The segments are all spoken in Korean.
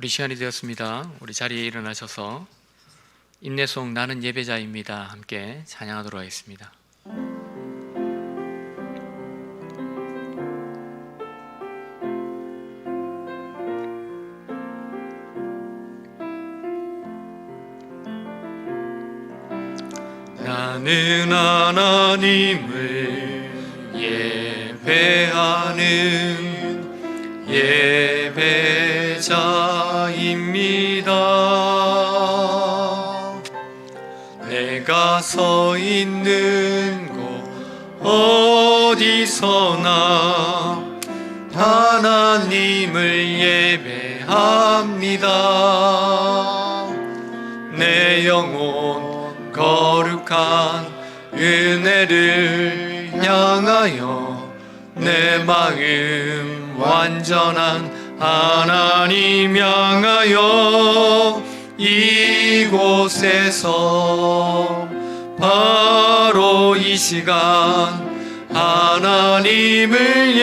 우리 시간이 되었습니다. 우리 자리에 일어나셔서 인내송 나는 예배자입니다 함께 찬양하도록 하겠습니다. 나는 하나님을 예배하는 예배자입니다. 내가 서 있는 곳 어디서나 하나님을 예배합니다. 내 영혼 거룩한 은혜를 향하여 내 마음 완전한 하나님 향하여 이곳에서 바로 이 시간 하나님을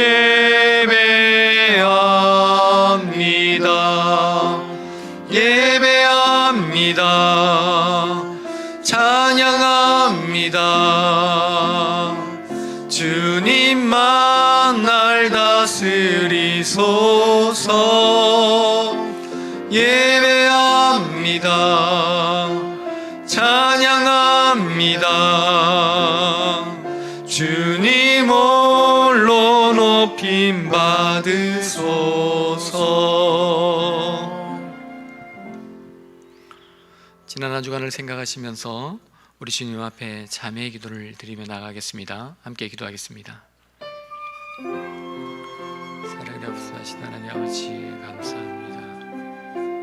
예배합니다. 예배합니다. 찬양합니다. 주님만 날 다스리소서. 예배합니다. 찬양합니다. 주님 홀로 높임 받으소서. 지난 한 주간을 생각하시면서 우리 주님 앞에 자매의 기도를 드리며 나가겠습니다. 함께 기도하겠습니다. 사랑이 없으신 하나님 아버지 감사합니다.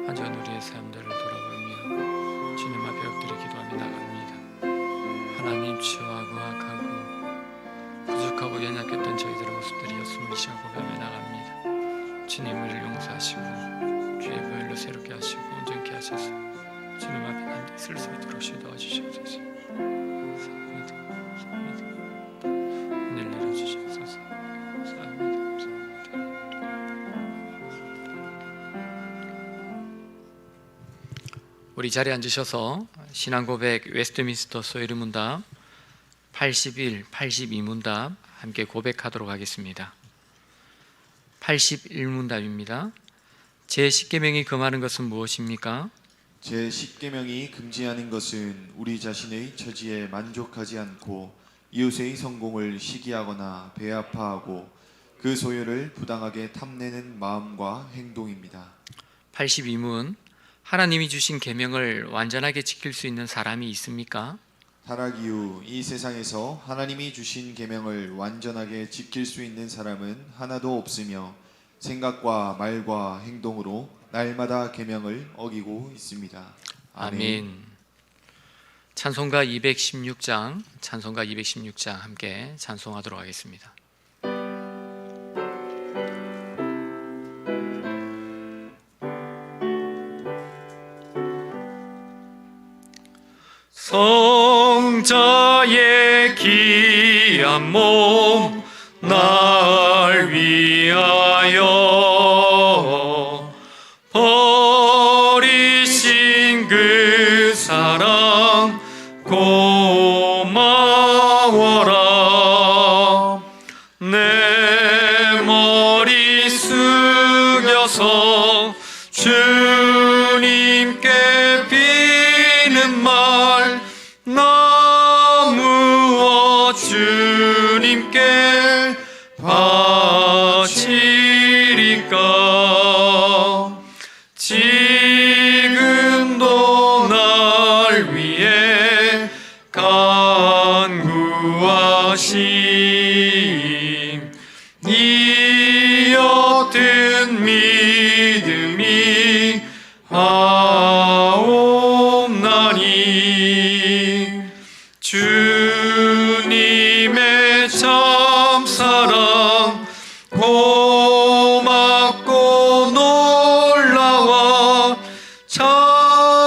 한 주간 우리의 삶들을 돌아보며 주님 앞에 엎드려 기도하며 나갑니다. 하나님 취하고 악하고 부족하고 연약했던 저희들의 모습들이 였음을 이 시간 고백하며 나갑니다. 주님 우리를 용서하시고 주의 보혈로 새롭게 하시고 온전케 하셔서 주님 앞에 남들 쓸 수 있도록 도와주시옵소서. 감사합니다. 은혜를 내려주시옵소서. 감사합니다. 우리 자리에 앉으셔서 신앙고백 웨스트민스터 소요리문답 81, 82문답 함께 고백하도록 하겠습니다. 81문답입니다. 제10계명이 금하는 것은 무엇입니까? 제10계명이 금지하는 것은 우리 자신의 처지에 만족하지 않고 이웃의 성공을 시기하거나 배아파하고 그 소유를 부당하게 탐내는 마음과 행동입니다. 82문 하나님이 주신 계명을 완전하게 지킬 수 있는 사람이 있습니까? 타락 이후 이 세상에서 하나님이 주신 계명을 완전하게 지킬 수 있는 사람은 하나도 없으며 생각과 말과 행동으로 날마다 계명을 어기고 있습니다. 아멘. 찬송가 216장 함께 찬송하도록 하겠습니다. 성자의 귀한 몸 날 위하여 버리신 그 사랑 고마워라. 내 머리 숙여서 주님께 비는 말 나무어 주님께 바치리까. 지금도 날 위해 간구하심 이 어떤 믿음이 하옵나니. 주님의 참사랑 고맙고 놀라워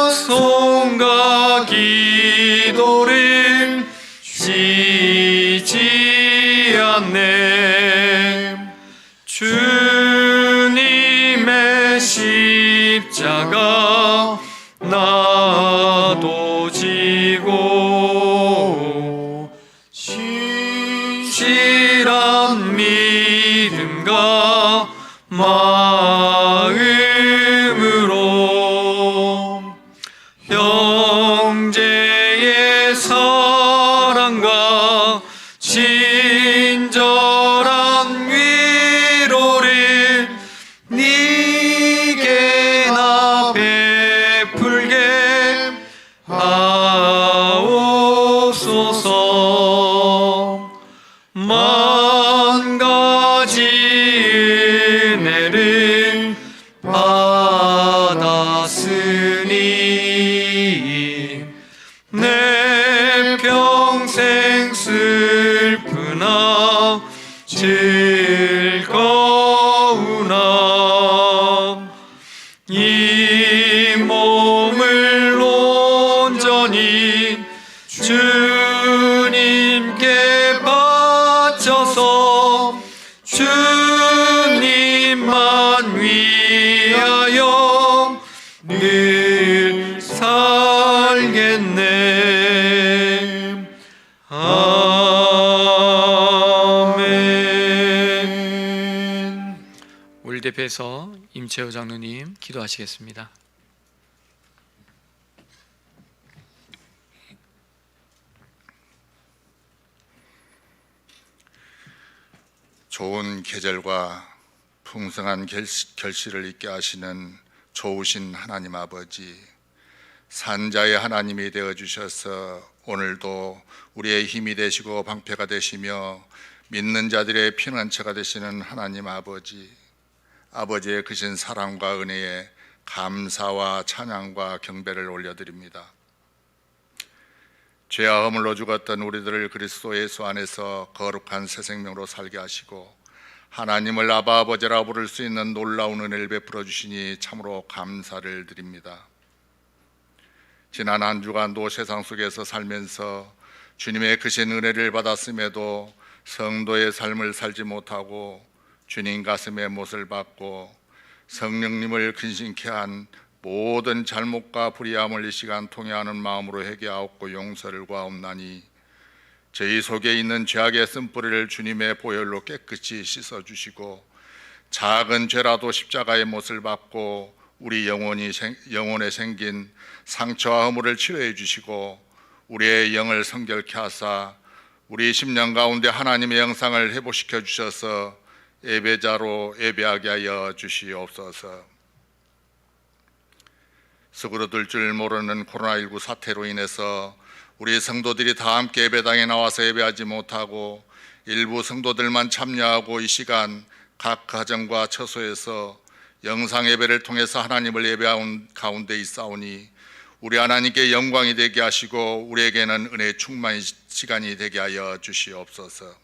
찬송가 기도를 쉬지 않네. 주님의 십자가 나도 지고 신실한 믿음과 마음으로 형제의 사랑과 친절한 위로를 네게 나 베풀게 하옵소서. 만 가지 은혜를 받았으니 내 평생 슬프나 즐거우나 이 몸을 온전히 주님께 바쳐서 주님만 위하여 늘 살겠네. 아멘. 우리 대표에서 임채호 장로님 기도하시겠습니다. 좋은 계절과 풍성한 결실을 있게 하시는 좋으신 하나님 아버지, 산자의 하나님이 되어주셔서 오늘도 우리의 힘이 되시고 방패가 되시며 믿는 자들의 피난처가 되시는 하나님 아버지, 아버지의 크신 사랑과 은혜에 감사와 찬양과 경배를 올려드립니다. 죄와 허물로 죽었던 우리들을 그리스도 예수 안에서 거룩한 새 생명으로 살게 하시고 하나님을 아바 아버지라 부를 수 있는 놀라운 은혜를 베풀어 주시니 참으로 감사를 드립니다. 지난 한 주간도 세상 속에서 살면서 주님의 크신 은혜를 받았음에도 성도의 삶을 살지 못하고 주님 가슴에 못을 박고 성령님을 근심케 한 모든 잘못과 불의함을 이 시간 통해하는 마음으로 회개하옵고 용서를 구하옵나니 저희 속에 있는 죄악의 쓴뿌리를 주님의 보혈로 깨끗이 씻어주시고 작은 죄라도 십자가의 못을 받고 우리 영혼에 생긴 상처와 허물을 치료해 주시고 우리의 영을 성결케 하사 우리 심령 가운데 하나님의 영상을 회복시켜 주셔서 예배자로 예배하게 하여 주시옵소서. 수그러들 줄 모르는 코로나19 사태로 인해서 우리 성도들이 다 함께 예배당에 나와서 예배하지 못하고 일부 성도들만 참여하고 이 시간 각 가정과 처소에서 영상 예배를 통해서 하나님을 예배하는 가운데 있사오니 우리 하나님께 영광이 되게 하시고 우리에게는 은혜의 충만한 시간이 되게 하여 주시옵소서.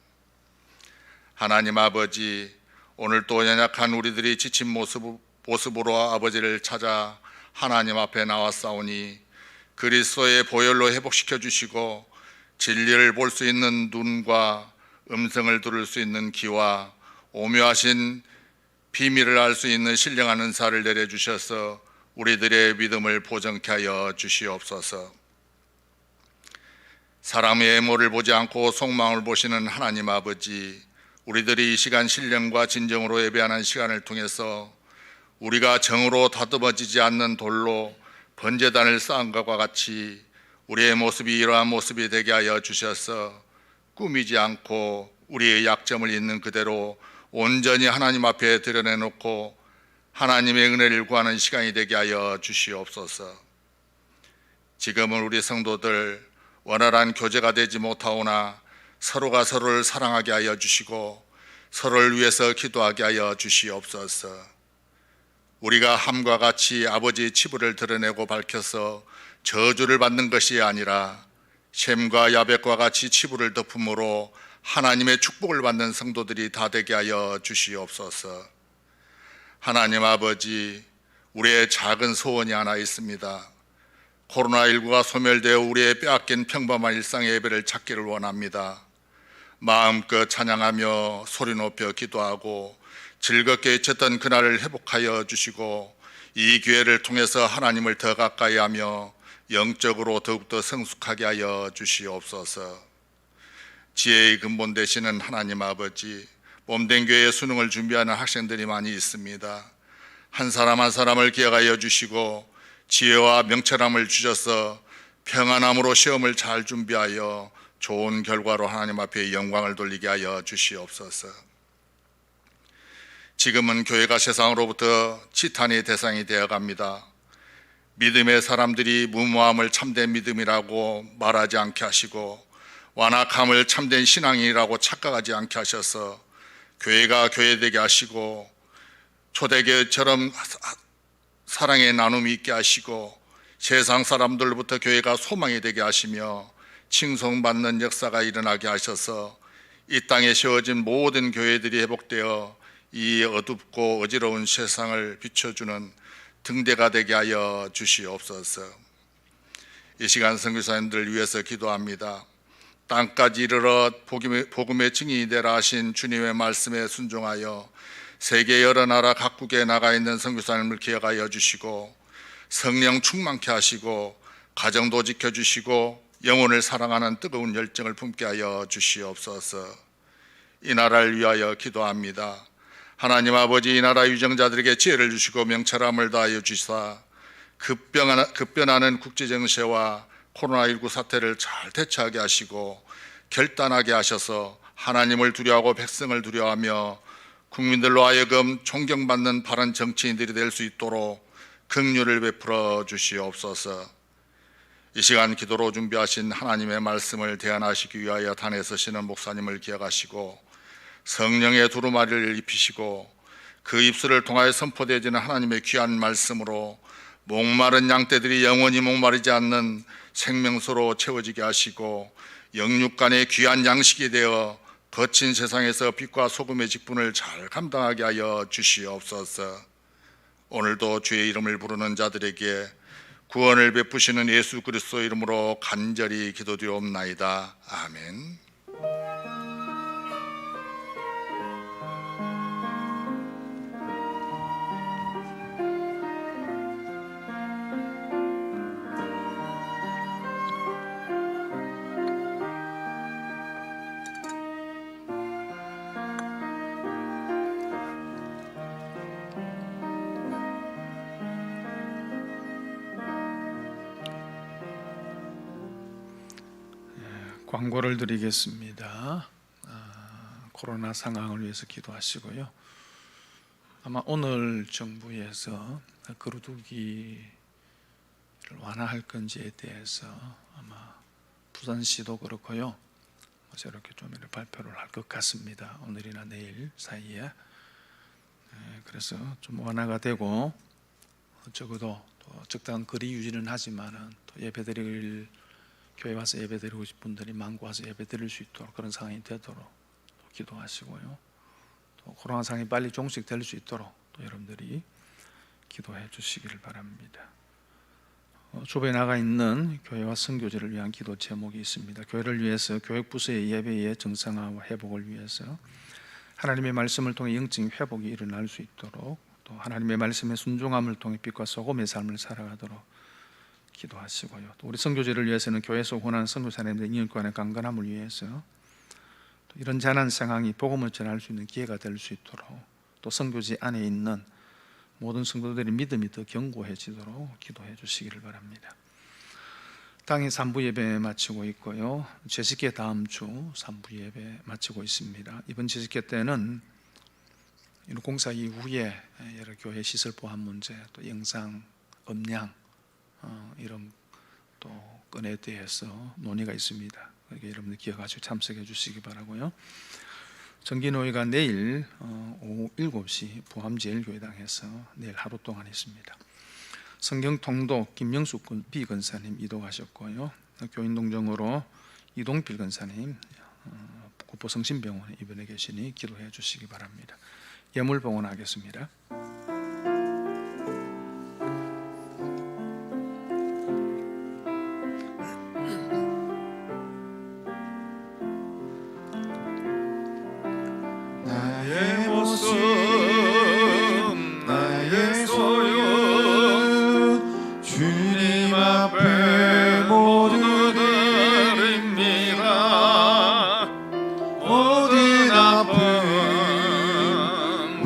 하나님 아버지, 오늘 또 연약한 우리들이 지친 모습으로 아버지를 찾아 하나님 앞에 나왔사오니 그리스도의 보혈로 회복시켜 주시고 진리를 볼 수 있는 눈과 음성을 들을 수 있는 귀와 오묘하신 비밀을 알 수 있는 신령한 은사를 내려주셔서 우리들의 믿음을 보정케 하여 주시옵소서. 사람의 외모를 보지 않고 속마음을 보시는 하나님 아버지, 우리들이 이 시간 신령과 진정으로 예배하는 시간을 통해서 우리가 정으로 다듬어지지 않는 돌로 번제단을 쌓은 것과 같이 우리의 모습이 이러한 모습이 되게 하여 주셔서 꾸미지 않고 우리의 약점을 있는 그대로 온전히 하나님 앞에 드러내놓고 하나님의 은혜를 구하는 시간이 되게 하여 주시옵소서. 지금은 우리 성도들 원활한 교제가 되지 못하오나 서로가 서로를 사랑하게 하여 주시고 서로를 위해서 기도하게 하여 주시옵소서. 우리가 함과 같이 아버지의 치부를 드러내고 밝혀서 저주를 받는 것이 아니라 셈과 야벳과 같이 치부를 덮음으로 하나님의 축복을 받는 성도들이 다 되게 하여 주시옵소서. 하나님 아버지, 우리의 작은 소원이 하나 있습니다. 코로나19가 소멸되어 우리의 빼앗긴 평범한 일상의 예배를 찾기를 원합니다. 마음껏 찬양하며 소리 높여 기도하고 즐겁게 잊혔던 그날을 회복하여 주시고 이 기회를 통해서 하나님을 더 가까이 하며 영적으로 더욱더 성숙하게 하여 주시옵소서. 지혜의 근본 되시는 하나님 아버지, 몸된 교회의 수능을 준비하는 학생들이 많이 있습니다. 한 사람 한 사람을 기억하여 주시고 지혜와 명철함을 주셔서 평안함으로 시험을 잘 준비하여 좋은 결과로 하나님 앞에 영광을 돌리게 하여 주시옵소서. 지금은 교회가 세상으로부터 치탄의 대상이 되어갑니다. 믿음의 사람들이 무모함을 참된 믿음이라고 말하지 않게 하시고 완악함을 참된 신앙이라고 착각하지 않게 하셔서 교회가 교회되게 하시고 초대교회처럼 사랑의 나눔이 있게 하시고 세상 사람들로부터 교회가 소망이 되게 하시며 칭송받는 역사가 일어나게 하셔서 이 땅에 세워진 모든 교회들이 회복되어 이 어둡고 어지러운 세상을 비춰주는 등대가 되게 하여 주시옵소서. 이 시간 선교사님들을 위해서 기도합니다. 땅까지 이르러 복음의 증인이 되라 하신 주님의 말씀에 순종하여 세계 여러 나라 각국에 나가 있는 선교사님을 기억하여 주시고 성령 충만케 하시고 가정도 지켜주시고 영혼을 사랑하는 뜨거운 열정을 품게 하여 주시옵소서. 이 나라를 위하여 기도합니다. 하나님 아버지, 이 나라 유정자들에게 지혜를 주시고 명철함을 다하여 주시사 급변하는 국제정세와 코로나19 사태를 잘 대처하게 하시고 결단하게 하셔서 하나님을 두려워하고 백성을 두려워하며 국민들로 하여금 존경받는 바른 정치인들이 될 수 있도록 긍휼을 베풀어 주시옵소서. 이 시간 기도로 준비하신 하나님의 말씀을 대안하시기 위하여 단에 서시는 목사님을 기억하시고 성령의 두루마리를 입히시고 그 입술을 통하여 선포되어지는 하나님의 귀한 말씀으로 목마른 양떼들이 영원히 목마르지 않는 생명수로 채워지게 하시고 영육간의 귀한 양식이 되어 거친 세상에서 빛과 소금의 직분을 잘 감당하게 하여 주시옵소서. 오늘도 주의 이름을 부르는 자들에게 구원을 베푸시는 예수 그리스도 이름으로 간절히 기도드리옵나이다. 아멘. 광고를 드리겠습니다. 코로나 상황을 위해서 기도하시고요. 아마 오늘 정부에서 거루두기를 완화할 건지에 대해서 아마 부산시도 그렇고요. 이렇게 좀 발표를 할 것 같습니다. 오늘이나 내일 사이에. 그래서 좀 완화가 되고 적어도 또 적당한 거리 유지는 하지만은 또 예배드릴 교회 와서 예배드리고 싶은 분들이 많고 와서 예배드릴 수 있도록 그런 상황이 되도록 또 기도하시고요. 또 코로나 상황이 빨리 종식될 수 있도록 또 여러분들이 기도해 주시기를 바랍니다. 주변에 나가 있는 교회와 선교지를 위한 기도 제목이 있습니다. 교회를 위해서 교육부서의 예배의 정상화와 회복을 위해서 하나님의 말씀을 통해 영적인 회복이 일어날 수 있도록 또 하나님의 말씀의 순종함을 통해 빛과 소금의 삶을 살아가도록 기도하시고요. 또 우리 선교지를 위해서는 교회에서 원하는 선교사님들의 인권의 강건함을 위해서 또 이런 재난 상황이 복음을 전할 수 있는 기회가 될 수 있도록 또 선교지 안에 있는 모든 성도들의 믿음이 더 견고해지도록 기도해 주시기를 바랍니다. 땅이 3부 예배 마치고 있고요. 제식회 다음 주 3부 예배 마치고 있습니다. 이번 제식회 때는 공사 이후에 여러 교회 시설 보안 문제, 또 영상, 음량 이런 또 건에 대해서 논의가 있습니다. 그러니까 여러분들 기억하시고 참석해 주시기 바라고요. 정기노회가 내일 오후 7시 부암제일교회당에서 내일 하루 동안 있습니다. 성경통독 김영숙 비건사님 이동하셨고요. 교인동정으로 이동필 건사님 구포성심병원에 입원해 계시니 기도해 주시기 바랍니다. 예물 봉헌하겠습니다. 나의 모습 나의 소유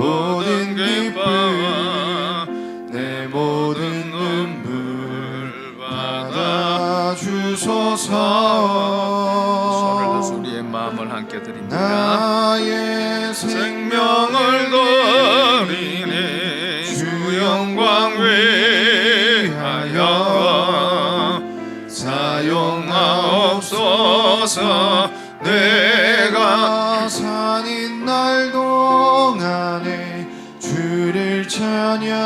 모든 기쁨 내 모든 눈물 받아 주소서. 손을 들어서 우리의 마음을 함께 드립니다. 나의 생명을 드리니 주 영광 위하여 사용하옵소서. 내가 사는 날 동안에 주를 찬양하며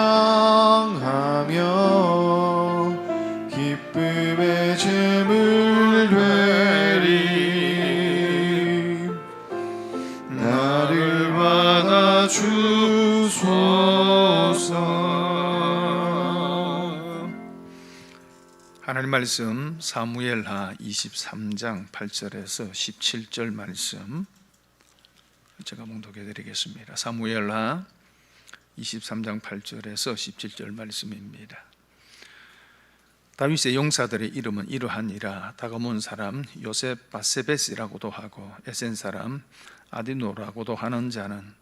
기쁨의 제물 되리. 나를 받아 주소서. 하나님 말씀 사무엘하 23장 8절에서 17절 말씀 제가 봉독해 드리겠습니다. 사무엘하 23장 8절에서 17절 말씀입니다. 다윗의 용사들의 이름은 이러하니라. 다가몬 사람 요셉 바세베스라고도 하고 에센 사람 아디노라고도 하는 자는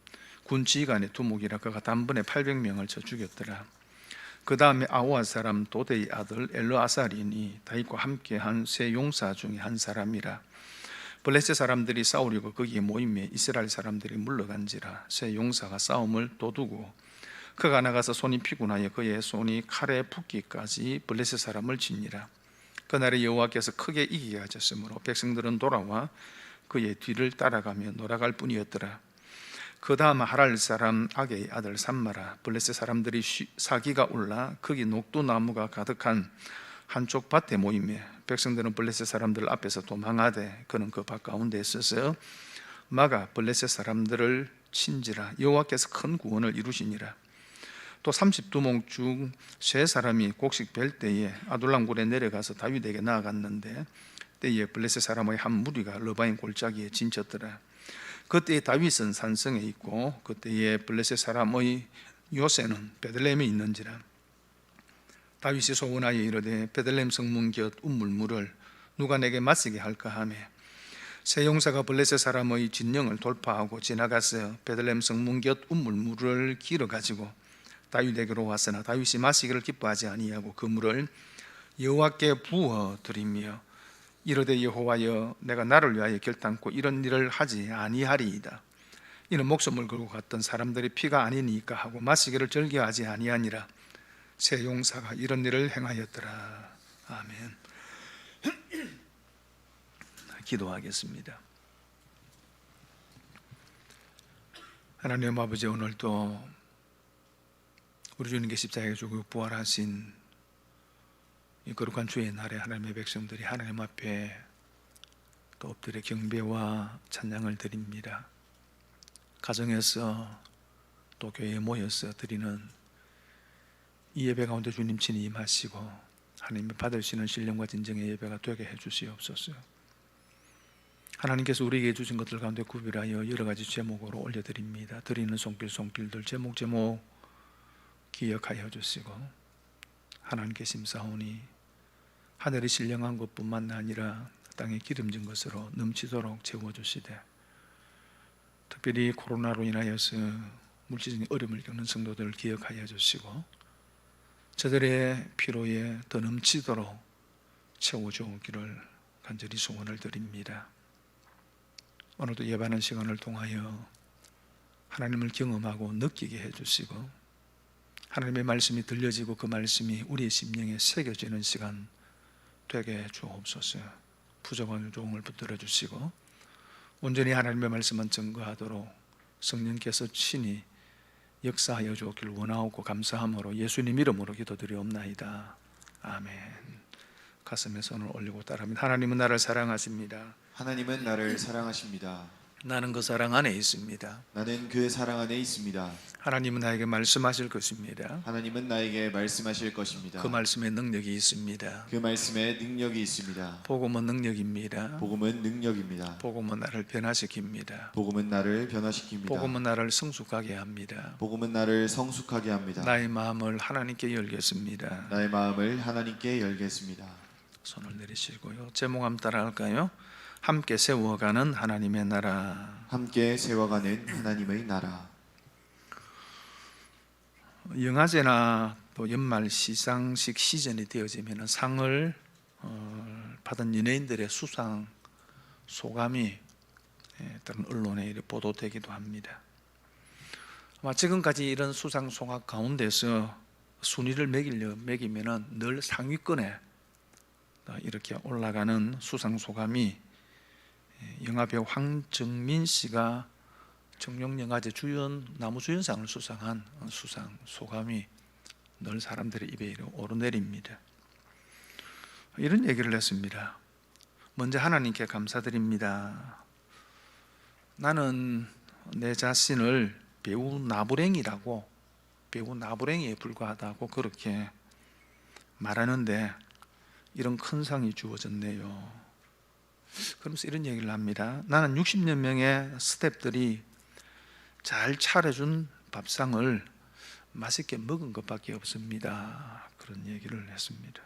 군 지휘관의 두목이라. 그가 단번에 800명을 쳐 죽였더라. 그 다음에 아우아 사람 도데의 아들 엘르아살이니 다윗과 함께한 세 용사 중에 한 사람이라. 블레셋 사람들이 싸우려고 거기에 모임에 이스라엘 사람들이 물러간지라. 세 용사가 싸움을 도두고 그가 나가서 손이 피곤하여 그의 손이 칼에 붓기까지 블레셋 사람을 치니라. 그날에 여호와께서 크게 이기게 하셨으므로 백성들은 돌아와 그의 뒤를 따라가며 놀아갈 뿐이었더라. 그 다음 하랄 사람 아게의 아들 삼마라. 블레셋 사람들이 사기가 올라 거기 녹두나무가 가득한 한쪽 밭에 모이며 백성들은 블레셋 사람들 앞에서 도망하되 그는 그 밭 가운데 있어서 막아 블레셋 사람들을 친지라. 여호와께서 큰 구원을 이루시니라. 또 30두목 중 세 사람이 곡식 벨 때에 아둘람굴에 내려가서 다윗에게 나아갔는데 때에 블레셋 사람의 한 무리가 러바임 골짜기에 진쳤더라. 그때에 다윗은 산성에 있고 그때에 블레셋 사람의 요새는 베들레헴에 있는지라. 다윗이 소원하여 이르되 베들레헴 성문 곁 운물물을 누가 내게 마시게 할까 하며 세 용사가 블레셋 사람의 진영을 돌파하고 지나가서 베들레헴 성문 곁 운물물을 길어 가지고 다윗에게로 왔으나 다윗이 마시기를 기뻐하지 아니하고 그 물을 여호와께 부어 드리며 이르되 여호와여 내가 나를 위하여 결단코 이런 일을 하지 아니하리이다. 이는 목숨을 걸고 갔던 사람들의 피가 아니니까 하고 마시기를 즐겨하지 아니하니라. 세 용사가 이런 일을 행하였더라. 아멘. 기도하겠습니다. 하나님 아버지, 오늘도 우리 주님께 십자가에 죽고 부활하신 이 거룩한 주의 날에 하나님의 백성들이 하나님 앞에 또 엎드려 경배와 찬양을 드립니다. 가정에서 또 교회에 모여서 드리는 이 예배 가운데 주님 친히 임하시고 하나님이 받으시는 신령과 진정의 예배가 되게 해주시옵소서. 하나님께서 우리에게 주신 것들 가운데 구별하여 여러 가지 제목으로 올려드립니다. 드리는 손길들 제목 기억하여 주시고 하나님께 심사오니 하늘이 신령한 것뿐만 아니라 땅에 기름진 것으로 넘치도록 채워주시되 특별히 코로나로 인하여서 물질적인 어려움을 겪는 성도들을 기억하여 주시고 저들의 피로에 더 넘치도록 채워주기를 간절히 소원을 드립니다. 오늘도 예배하는 시간을 통하여 하나님을 경험하고 느끼게 해주시고 하나님의 말씀이 들려지고 그 말씀이 우리의 심령에 새겨지는 시간 되게 주옵소서. 부족한 종을 붙들어 주시고 온전히 하나님의 말씀만 증거하도록 성령께서 친히 역사하여 주옵길 원하옵고 감사함으로 예수님 이름으로 기도드리옵나이다. 아멘. 가슴에 손을 올리고 따라합니다. 하나님은 나를 사랑하십니다. 하나님은 나를 사랑하십니다. 나는 그 사랑 안에 있습니다. 나는 그 사랑 안에 있습니다. 하나님은 나에게 말씀하실 것입니다. 하나님은 나에게 말씀하실 것입니다. 그 말씀에 능력이 있습니다. 그 말씀에 능력이 있습니다. 복음은 능력입니다. 복음은 능력입니다. 복음은 나를 변화시킵니다. 복음은 나를 변화시킵니다. 복음은 나를 성숙하게 합니다. 복음은 나를 성숙하게 합니다. 나의 마음을 하나님께 열겠습니다. 나의 마음을 하나님께 열겠습니다. 손을 내리시고요. 제목 한번 따라할까요? 함께 세워가는 하나님의 나라. 함께 세워가는 하나님의 나라. 영화제나 또 연말 시상식 시즌이 되어지면 상을 받은 연예인들의 수상 소감이 다른 언론에 이렇게 보도되기도 합니다. 아마 지금까지 이런 수상 소감 가운데서 순위를 매기면 늘 상위권에 이렇게 올라가는 수상 소감이 영화배우 황정민 씨가 청룡영화제 나무주연상을 수상한 수상 소감이 늘 사람들의 입에 오르내립니다. 이런 얘기를 했습니다. 먼저 하나님께 감사드립니다. 나는 내 자신을 배우 나부랭이에 불과하다고 그렇게 말하는데 이런 큰 상이 주어졌네요. 그러면서 이런 얘기를 합니다. 나는 60여 명의 스태프들이 잘 차려준 밥상을 맛있게 먹은 것밖에 없습니다. 그런 얘기를 했습니다.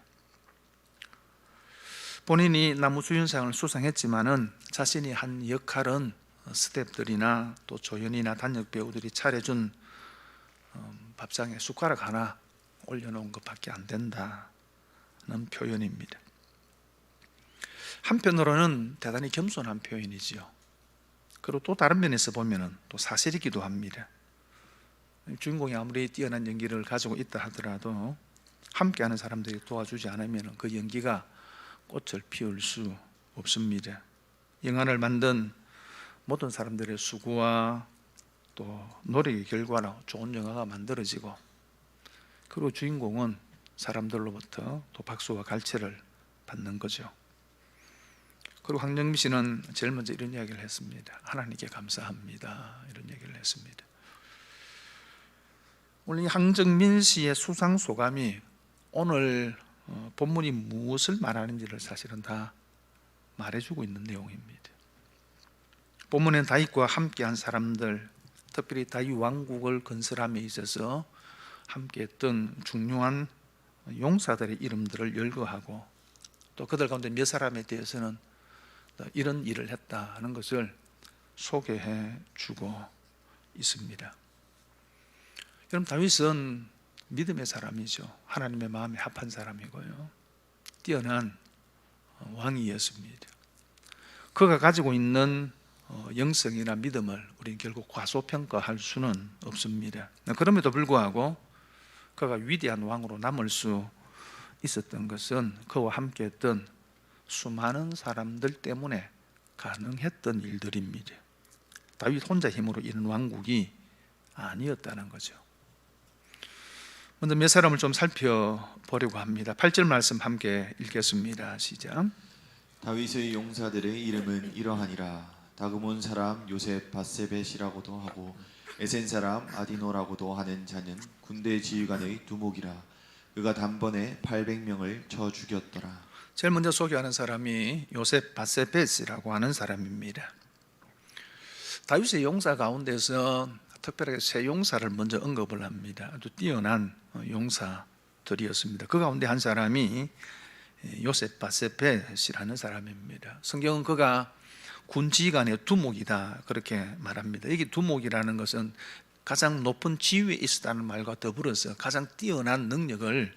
본인이 나무주연상을 수상했지만은 자신이 한 역할은 스태프들이나 또 조연이나 단역 배우들이 차려준 밥상에 숟가락 하나 올려놓은 것밖에 안 된다는 표현입니다. 한편으로는 대단히 겸손한 표현이지요. 그리고 또 다른 면에서 보면 또 사실이기도 합니다. 주인공이 아무리 뛰어난 연기를 가지고 있다 하더라도 함께하는 사람들이 도와주지 않으면 그 연기가 꽃을 피울 수 없습니다. 영화를 만든 모든 사람들의 수고와 또 노력의 결과로 좋은 영화가 만들어지고, 그리고 주인공은 사람들로부터 또 박수와 갈채를 받는 거죠. 그리고 황정민 씨는 제일 먼저 이런 이야기를 했습니다. 하나님께 감사합니다. 이런 얘기를 했습니다. 오늘 이 황정민 씨의 수상 소감이 오늘 본문이 무엇을 말하는지를 사실은 다 말해주고 있는 내용입니다. 본문엔 다윗과 함께한 사람들, 특별히 다윗 왕국을 건설함에 있어서 함께했던 중요한 용사들의 이름들을 열거하고, 또 그들 가운데 몇 사람에 대해서는 이런 일을 했다 하는 것을 소개해 주고 있습니다. 여러분, 다윗은 믿음의 사람이죠. 하나님의 마음에 합한 사람이고요, 뛰어난 왕이었습니다. 그가 가지고 있는 영성이나 믿음을 우리는 결국 과소평가할 수는 없습니다. 그럼에도 불구하고 그가 위대한 왕으로 남을 수 있었던 것은 그와 함께했던 수많은 사람들 때문에 가능했던 일들입니다. 다윗 혼자 힘으로 이룬 왕국이 아니었다는 거죠. 먼저 몇 사람을 좀 살펴보려고 합니다. 8절 말씀 함께 읽겠습니다. 시작. 다윗의 용사들의 이름은 이러하니라. 다그몬 사람 요셉 바세벳이라고도 하고 에센 사람 아디노라고도 하는 자는 군대 지휘관의 두목이라. 그가 단번에 800명을 쳐 죽였더라. 제일 먼저 소개하는 사람이 요셉 바세벳이라고 하는 사람입니다. 다윗의 용사 가운데서 특별하게 세 용사를 먼저 언급을 합니다. 아주 뛰어난 용사들이었습니다. 그 가운데 한 사람이 요셉 바세벳이라는 사람입니다. 성경은 그가 군 지휘관의 두목이다 그렇게 말합니다. 여기 두목이라는 것은 가장 높은 지위에 있었다는 말과 더불어서 가장 뛰어난 능력을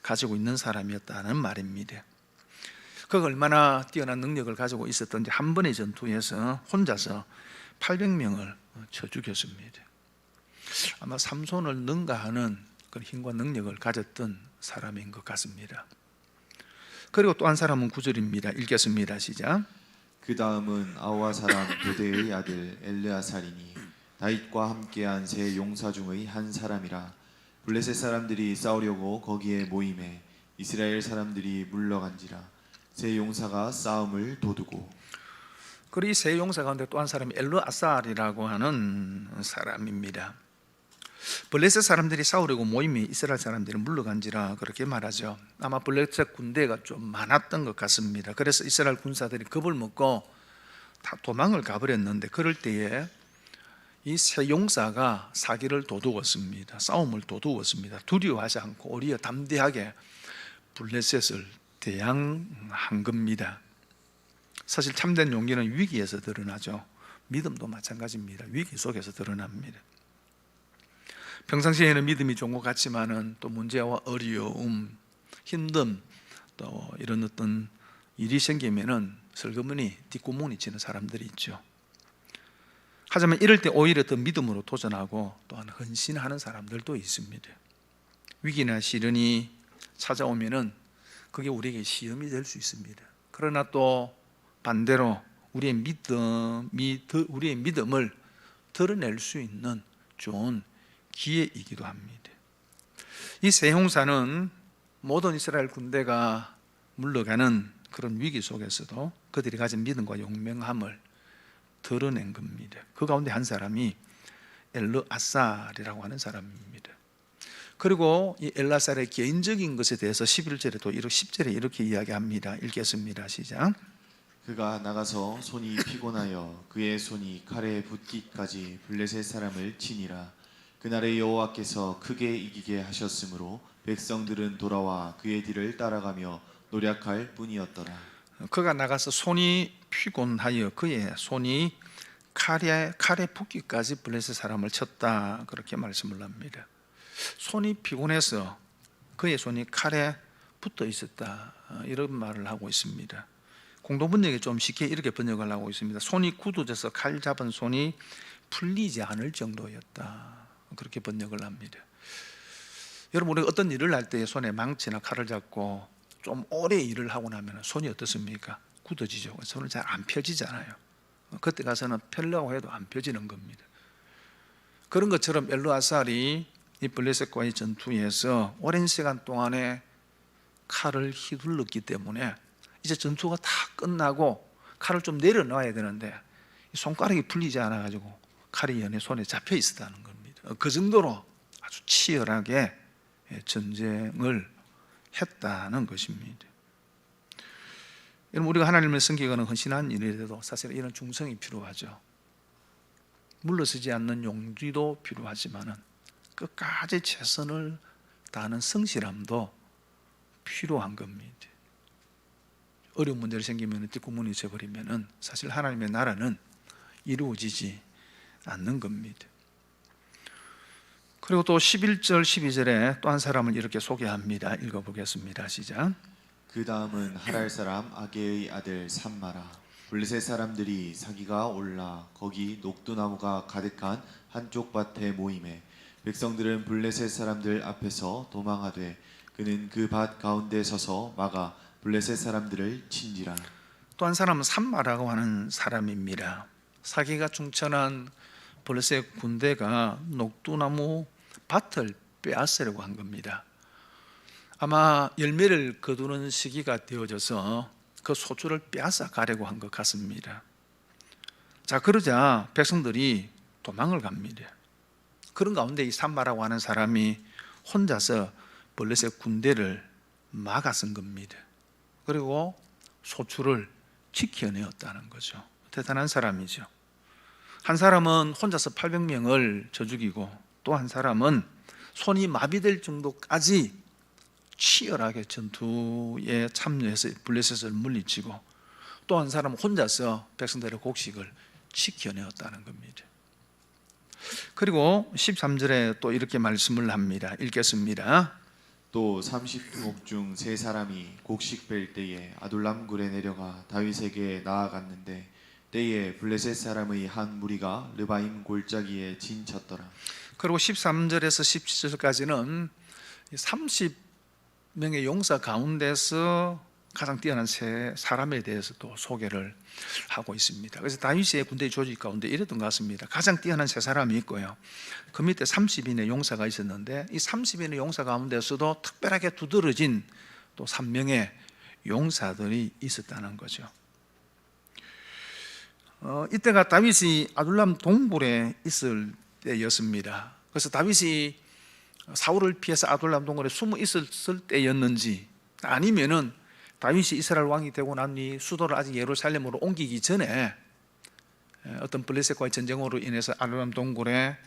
가지고 있는 사람이었다는 말입니다. 그가 얼마나 뛰어난 능력을 가지고 있었던지 한 번의 전투에서 혼자서 800명을 쳐 죽였습니다. 아마 삼손을 능가하는 그런 힘과 능력을 가졌던 사람인 것 같습니다. 그리고 또 한 사람은 9절입니다. 읽겠습니다. 시작. 그 다음은 아와 사람 도대의 아들 엘르아살이니 다윗과 함께한 세 용사 중의 한 사람이라. 블레셋 사람들이 싸우려고 거기에 모임에 이스라엘 사람들이 물러간지라. 세 용사가 싸움을 도두고. 그리고 이 세 용사 가운데 또 한 사람이 엘르아살이라고 하는 사람입니다. 블레셋 사람들이 싸우려고 모임에 이스라엘 사람들이 물러간지라 그렇게 말하죠. 아마 블레셋 군대가 좀 많았던 것 같습니다. 그래서 이스라엘 군사들이 겁을 먹고 다 도망을 가버렸는데, 그럴 때에 이 세 용사가 사기를 도두었습니다. 싸움을 도두었습니다. 두려워하지 않고 오히려 담대하게 블레셋을 대항한 겁니다. 사실 참된 용기는 위기에서 드러나죠. 믿음도 마찬가지입니다. 위기 속에서 드러납니다. 평상시에는 믿음이 좋은 것 같지만은 또 문제와 어려움, 힘듦, 또 이런 어떤 일이 생기면은 슬그머니 뒷구멍이 치는 사람들이 있죠. 하지만 이럴 때 오히려 더 믿음으로 도전하고 또한 헌신하는 사람들도 있습니다. 위기나 시련이 찾아오면은 그게 우리에게 시험이 될 수 있습니다. 그러나 또 반대로 우리의 믿음을 드러낼 수 있는 좋은 기회이기도 합니다. 이 세 형사는 모든 이스라엘 군대가 물러가는 그런 위기 속에서도 그들이 가진 믿음과 용맹함을 드러낸 겁니다. 그 가운데 한 사람이 엘르아살이라고 하는 사람입니다. 그리고 이 엘르아살의 개인적인 것에 대해서 11절에도 10절에 이렇게 이야기합니다. 읽겠습니다. 시작. 그가 나가서 손이 피곤하여 그의 손이 칼에 붙기까지 블레셋 사람을 치니라. 그날에 여호와께서 크게 이기게 하셨으므로 백성들은 돌아와 그의 뒤를 따라가며 노력할 뿐이었더라. 그가 나가서 손이 피곤하여 그의 손이 칼에 붙기까지 블레셋 사람을 쳤다. 그렇게 말씀을 합니다. 손이 피곤해서 그의 손이 칼에 붙어 있었다. 이런 말을 하고 있습니다. 공동번역에 좀 쉽게 이렇게 번역을 하고 있습니다. 손이 굳어져서 칼 잡은 손이 풀리지 않을 정도였다. 그렇게 번역을 합니다. 여러분, 우리가 어떤 일을 할 때 손에 망치나 칼을 잡고 좀 오래 일을 하고 나면 손이 어떻습니까? 굳어지죠. 손은 잘 안 펴지잖아요. 그때 가서는 펴려고 해도 안 펴지는 겁니다. 그런 것처럼 엘르아살이 이 블레셋과의 전투에서 오랜 시간 동안에 칼을 휘둘렀기 때문에 이제 전투가 다 끝나고 칼을 좀 내려놔야 되는데 손가락이 풀리지 않아가지고 칼이 연해 손에 잡혀 있었다는 겁니다. 그 정도로 아주 치열하게 전쟁을 했다는 것입니다. 여러분, 우리가 하나님을 섬기거나 헌신한 일에도 사실 이런 중성이 필요하죠. 물러서지 않는 용기도 필요하지만은 끝까지 최선을 다하는 성실함도 필요한 겁니다. 어려운 문제를 생기면 뒷구멍이 쳐버리면은 사실 하나님의 나라는 이루어지지 않는 겁니다. 그리고 또 11절 12절에 또 한 사람을 이렇게 소개합니다. 읽어보겠습니다. 시작. 그 다음은 하랄 사람 아게의 아들 삼마라. 블레셋 사람들이 사기가 올라 거기 녹두나무가 가득한 한쪽 밭에 모임에 백성들은 블레셋 사람들 앞에서 도망하되 그는 그 밭 가운데 서서 막아 블레셋 사람들을 친지라. 또 한 사람은 삼마라고 하는 사람입니다. 사기가 충천한 블레셋 군대가 녹두나무 밭을 빼앗으려고 한 겁니다. 아마 열매를 거두는 시기가 되어져서 그 소출을 빼앗아 가려고 한 것 같습니다. 자, 그러자 백성들이 도망을 갑니다. 그런 가운데 이 삼마라고 하는 사람이 혼자서 블레셋 군대를 막아선 겁니다. 그리고 소출을 지켜내었다는 거죠. 대단한 사람이죠. 한 사람은 혼자서 800명을 저 죽이고 또 한 사람은 손이 마비될 정도까지 치열하게 전투에 참여해서 블레셋을 물리치고 또 한 사람은 혼자서 백성들의 곡식을 지켜내었다는 겁니다. 그리고 13절에 또 이렇게 말씀을 합니다. 읽겠습니다. 또 30두목 중 세 사람이 곡식 뺄 때에 아둘람 굴에 내려가 다윗에게 나아갔는데 때에 블레셋 사람의 한 무리가 르바임 골짜기에 진쳤더라. 그리고 13절에서 17절까지는 30명의 용사 가운데서 가장 뛰어난 세 사람에 대해서 또 소개를 하고 있습니다. 그래서 다윗의 군대 조직 가운데 이랬던 것 같습니다. 가장 뛰어난 세 사람이 있고요. 그 밑에 30인의 용사가 있었는데 이 30인의 용사 가운데서도 특별하게 두드러진 또 3명의 용사들이 있었다는 거죠. 이때가 다윗이 아둘람 동굴에 있을 때였습니다. 그래서 다윗이 사울을 피해서 아둘람 동굴에 숨어 있었을 때였는지 아니면은 다윗이 이스라엘 왕이 되고 난 뒤 수도를 아직 예루살렘으로 옮기기 전에 어떤 블레셋과의 전쟁으로 인해서 아둘람 동굴에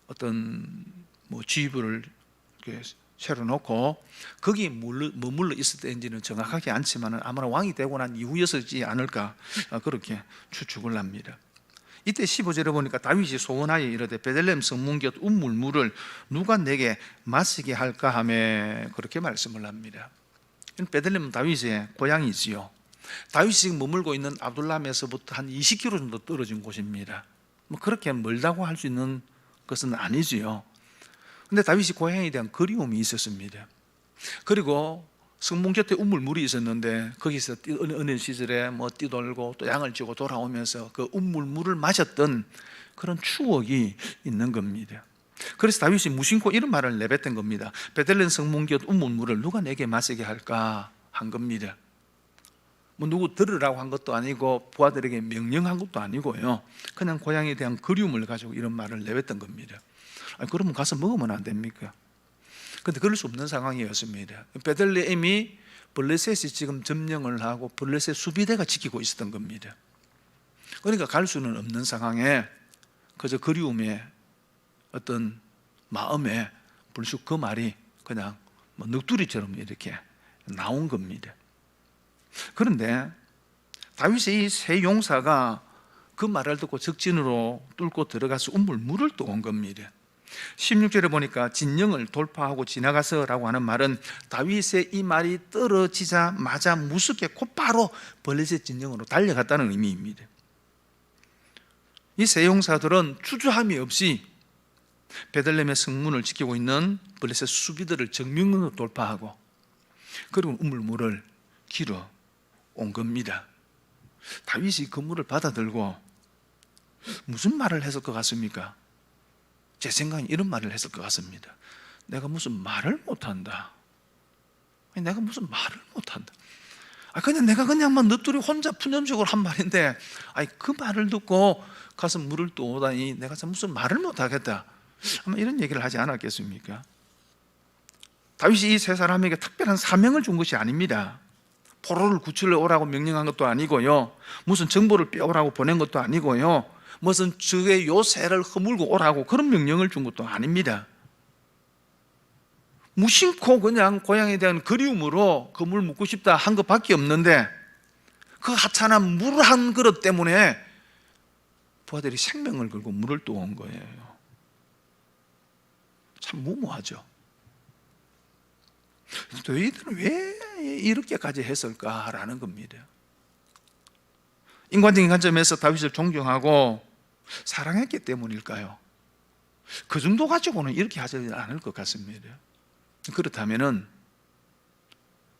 어떤 지휘부를 새로 놓고 거기 머물러 있을 때인지는 정확하지 않지만 아마나 왕이 되고 난 이후였었지 않을까 그렇게 추측을 합니다. 이때 15절에 보니까 다윗이 소원하여 이르되 베들레헴 성문 곁 우물물을 누가 내게 마시게 할까 하며 그렇게 말씀을 합니다. 베들레헴은 다윗의 고향이지요. 다윗이 지금 머물고 있는 아둘람에서부터 한 20km 정도 떨어진 곳입니다. 뭐 그렇게 멀다고 할 수 있는 것은 아니지요. 근데 다윗이 고향에 대한 그리움이 있었습니다. 그리고 성문 곁에 우물물이 있었는데 거기서 어느 시절에 뭐 뛰돌고 또 양을 쥐고 돌아오면서 그 우물물을 마셨던 그런 추억이 있는 겁니다. 그래서 다윗이 무심코 이런 말을 내뱉은 겁니다. 베들레헴 성문 곁 우물물을 누가 내게 마시게 할까 한 겁니다. 뭐 누구 들으라고 한 것도 아니고 부하들에게 명령한 것도 아니고요. 그냥 고향에 대한 그리움을 가지고 이런 말을 내뱉던 겁니다. 아니, 그러면 가서 먹으면 안 됩니까? 그런데 그럴 수 없는 상황이었습니다. 베들레헴이 블레셋이 지금 점령을 하고 블레셋 수비대가 지키고 있었던 겁니다. 그러니까 갈 수는 없는 상황에 그저 그리움의 어떤 마음에 불쑥 그 말이 그냥 뭐 넋두리처럼 이렇게 나온 겁니다. 그런데 다윗의 이 세 용사가 그 말을 듣고 적진으로 뚫고 들어가서 우물물을 또 온 겁니다. 16절에 보니까 진영을 돌파하고 지나가서라고 하는 말은 다윗의 이 말이 떨어지자마자 무섭게 곧바로 블레셋 진영으로 달려갔다는 의미입니다. 이 세 용사들은 주저함이 없이 베들레헴의 성문을 지키고 있는 블레셋 수비들을 정면으로 돌파하고 그리고 우물물을 길어 온 겁니다. 다윗이 그 물을 받아들고 무슨 말을 했을 것 같습니까? 제 생각엔 이런 말을 했을 것 같습니다. 내가 무슨 말을 못한다. 아니, 내가 무슨 말을 못한다. 그냥 내가 그냥만 넋두리 혼자 푸념식으로 한 말인데, 아니 그 말을 듣고 가서 물을 또 오다니 내가 무슨 말을 못하겠다. 아마 이런 얘기를 하지 않았겠습니까? 다윗이 이 세 사람에게 특별한 사명을 준 것이 아닙니다. 포로를 구출해 오라고 명령한 것도 아니고요, 무슨 정보를 빼오라고 보낸 것도 아니고요, 무슨 적의 요새를 허물고 오라고 그런 명령을 준 것도 아닙니다. 무심코 그냥 고향에 대한 그리움으로 그 물 묻고 싶다 한 것밖에 없는데 그 하찮은 물 한 그릇 때문에 부하들이 생명을 걸고 물을 또 온 거예요. 참 무모하죠. 너희들은 왜 이렇게까지 했을까라는 겁니다. 인간적인 관점에서 다윗을 존경하고 사랑했기 때문일까요? 그 정도 가지고는 이렇게 하지 않을 것 같습니다. 그렇다면은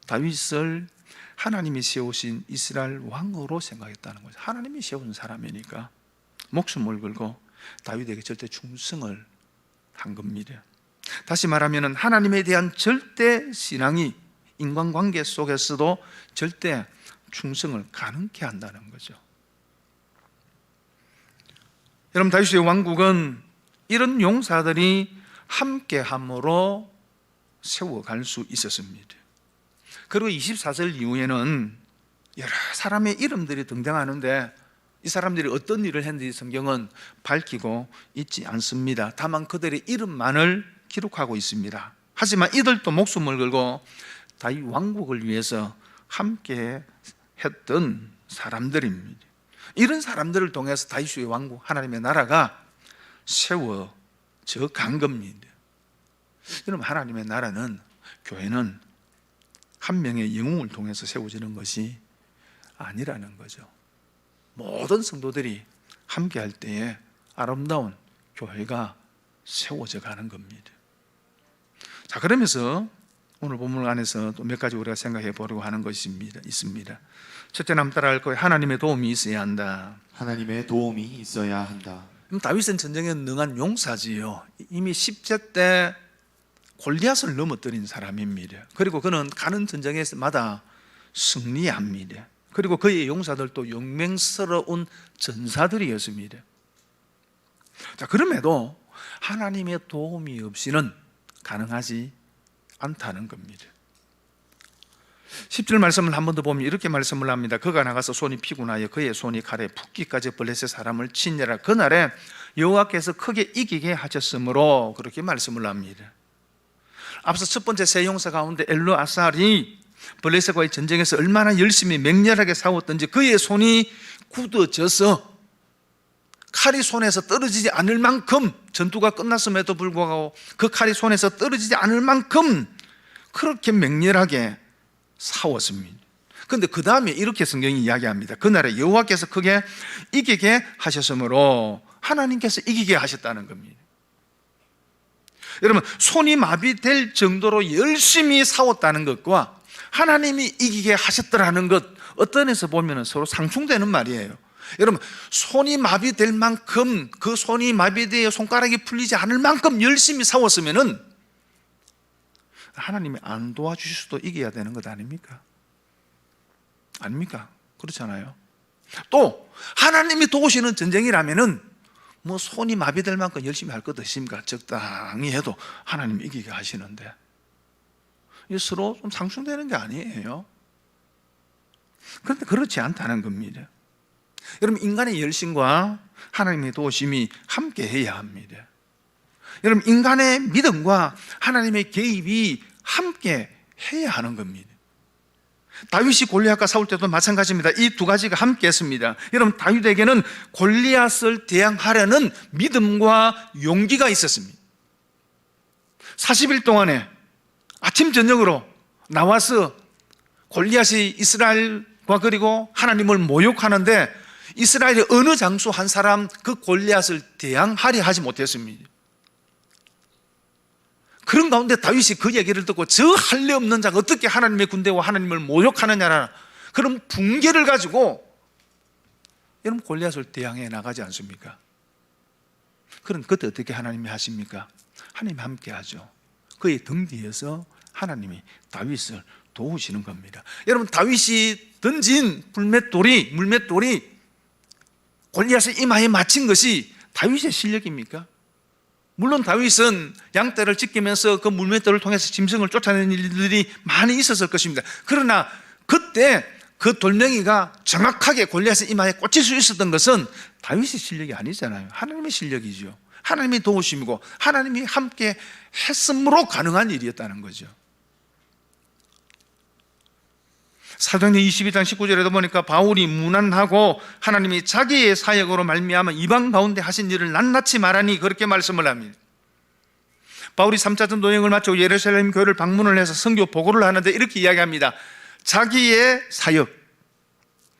다윗을 하나님이 세우신 이스라엘 왕으로 생각했다는 거죠. 하나님이 세운 사람이니까 목숨을 걸고 다윗에게 절대 충성을 한 겁니다. 다시 말하면 하나님에 대한 절대 신앙이 인간관계 속에서도 절대 충성을 가능케 한다는 거죠. 여러분, 다윗의 왕국은 이런 용사들이 함께함으로 세워갈 수 있었습니다. 그리고 24절 이후에는 여러 사람의 이름들이 등장하는데 이 사람들이 어떤 일을 했는지 성경은 밝히고 있지 않습니다. 다만 그들의 이름만을 기록하고 있습니다. 하지만 이들도 목숨을 걸고 다윗 왕국을 위해서 함께 했던 사람들입니다. 이런 사람들을 통해서 다윗의 왕국, 하나님의 나라가 세워져 간 겁니다. 여러분, 하나님의 나라는, 교회는 한 명의 영웅을 통해서 세워지는 것이 아니라는 거죠. 모든 성도들이 함께 할 때에 아름다운 교회가 세워져 가는 겁니다. 자, 그러면서 오늘 본문 안에서 또 몇 가지 우리가 생각해 보려고 하는 것이 있습니다. 첫째, 남 따라할 거예요. 하나님의 도움이 있어야 한다. 하나님의 도움이 있어야 한다. 다윗은 전쟁에 능한 용사지요. 이미 10세 때 골리앗을 넘어뜨린 사람입니다. 그리고 그는 가는 전쟁에마다 승리합니다. 그리고 그의 용사들도 용맹스러운 전사들이었습니다. 자, 그럼에도 하나님의 도움이 없이는 가능하지 않다는 겁니다. 10절 말씀을 한 번 더 보면 이렇게 말씀을 합니다. 그가 나가서 손이 피곤하여 그의 손이 칼에 붓기까지 블레셋 사람을 치니라. 그날에 여호와께서 크게 이기게 하셨으므로 그렇게 말씀을 합니다. 앞서 첫 번째 세 용사 가운데 엘르아살이 블레셋과의 전쟁에서 얼마나 열심히 맹렬하게 싸웠던지 그의 손이 굳어져서 칼이 손에서 떨어지지 않을 만큼, 전투가 끝났음에도 불구하고 그 칼이 손에서 떨어지지 않을 만큼 그렇게 맹렬하게 싸웠습니다. 그런데 그 다음에 이렇게 성경이 이야기합니다. 그날에 여호와께서 크게 이기게 하셨으므로 하나님께서 이기게 하셨다는 겁니다. 여러분, 손이 마비될 정도로 열심히 싸웠다는 것과 하나님이 이기게 하셨더라는 것, 어떤 면에서 보면 서로 상충되는 말이에요. 여러분, 손이 마비될 만큼, 그 손이 마비되어 손가락이 풀리지 않을 만큼 열심히 싸웠으면은 하나님이 안 도와주실 수도 이겨야 되는 것 아닙니까? 아닙니까? 그렇잖아요. 또 하나님이 도우시는 전쟁이라면은 뭐 손이 마비될 만큼 열심히 할 것 없습니까? 적당히 해도 하나님이 이기게 하시는데, 이게 서로 좀 상충되는 게 아니에요. 그런데 그렇지 않다는 겁니다. 여러분, 인간의 열심과 하나님의 도우심이 함께 해야 합니다. 여러분, 인간의 믿음과 하나님의 개입이 함께 해야 하는 겁니다. 다윗이 골리앗과 싸울 때도 마찬가지입니다. 이 두 가지가 함께 했습니다. 여러분, 다윗에게는 골리앗을 대항하려는 믿음과 용기가 있었습니다. 40일 동안에 아침 저녁으로 나와서 골리앗이 이스라엘과 그리고 하나님을 모욕하는데 이스라엘의 어느 장수 한 사람 그 골리앗을 대항하려 하지 못했습니다. 그런 가운데 다윗이 그 얘기를 듣고 저 할례 없는 자가 어떻게 하나님의 군대와 하나님을 모욕하느냐라는 그런 붕괴를 가지고 여러분 골리앗을 대항해 나가지 않습니까? 그럼 그때 어떻게 하나님이 하십니까? 하나님이 함께 하죠. 그의 등 뒤에서 하나님이 다윗을 도우시는 겁니다. 여러분, 다윗이 던진 물맷돌이 골리앗의 이마에 맞힌 것이 다윗의 실력입니까? 물론 다윗은 양떼를 지키면서 그 물맷돌을 통해서 짐승을 쫓아내는 일들이 많이 있었을 것입니다. 그러나 그때 그 돌멩이가 정확하게 골리앗의 이마에 꽂힐 수 있었던 것은 다윗의 실력이 아니잖아요. 하나님의 실력이죠. 하나님이 도우심이고 하나님이 함께 했으므로 가능한 일이었다는 거죠. 사도행전 22장 19절에도 보니까 바울이 무난하고 하나님이 자기의 사역으로 말미암아 이방 가운데 하신 일을 낱낱이 말하니 그렇게 말씀을 합니다. 바울이 3차 전도 여행을 마치고 예루살렘 교회를 방문을 해서 선교 보고를 하는데 이렇게 이야기합니다. 자기의 사역,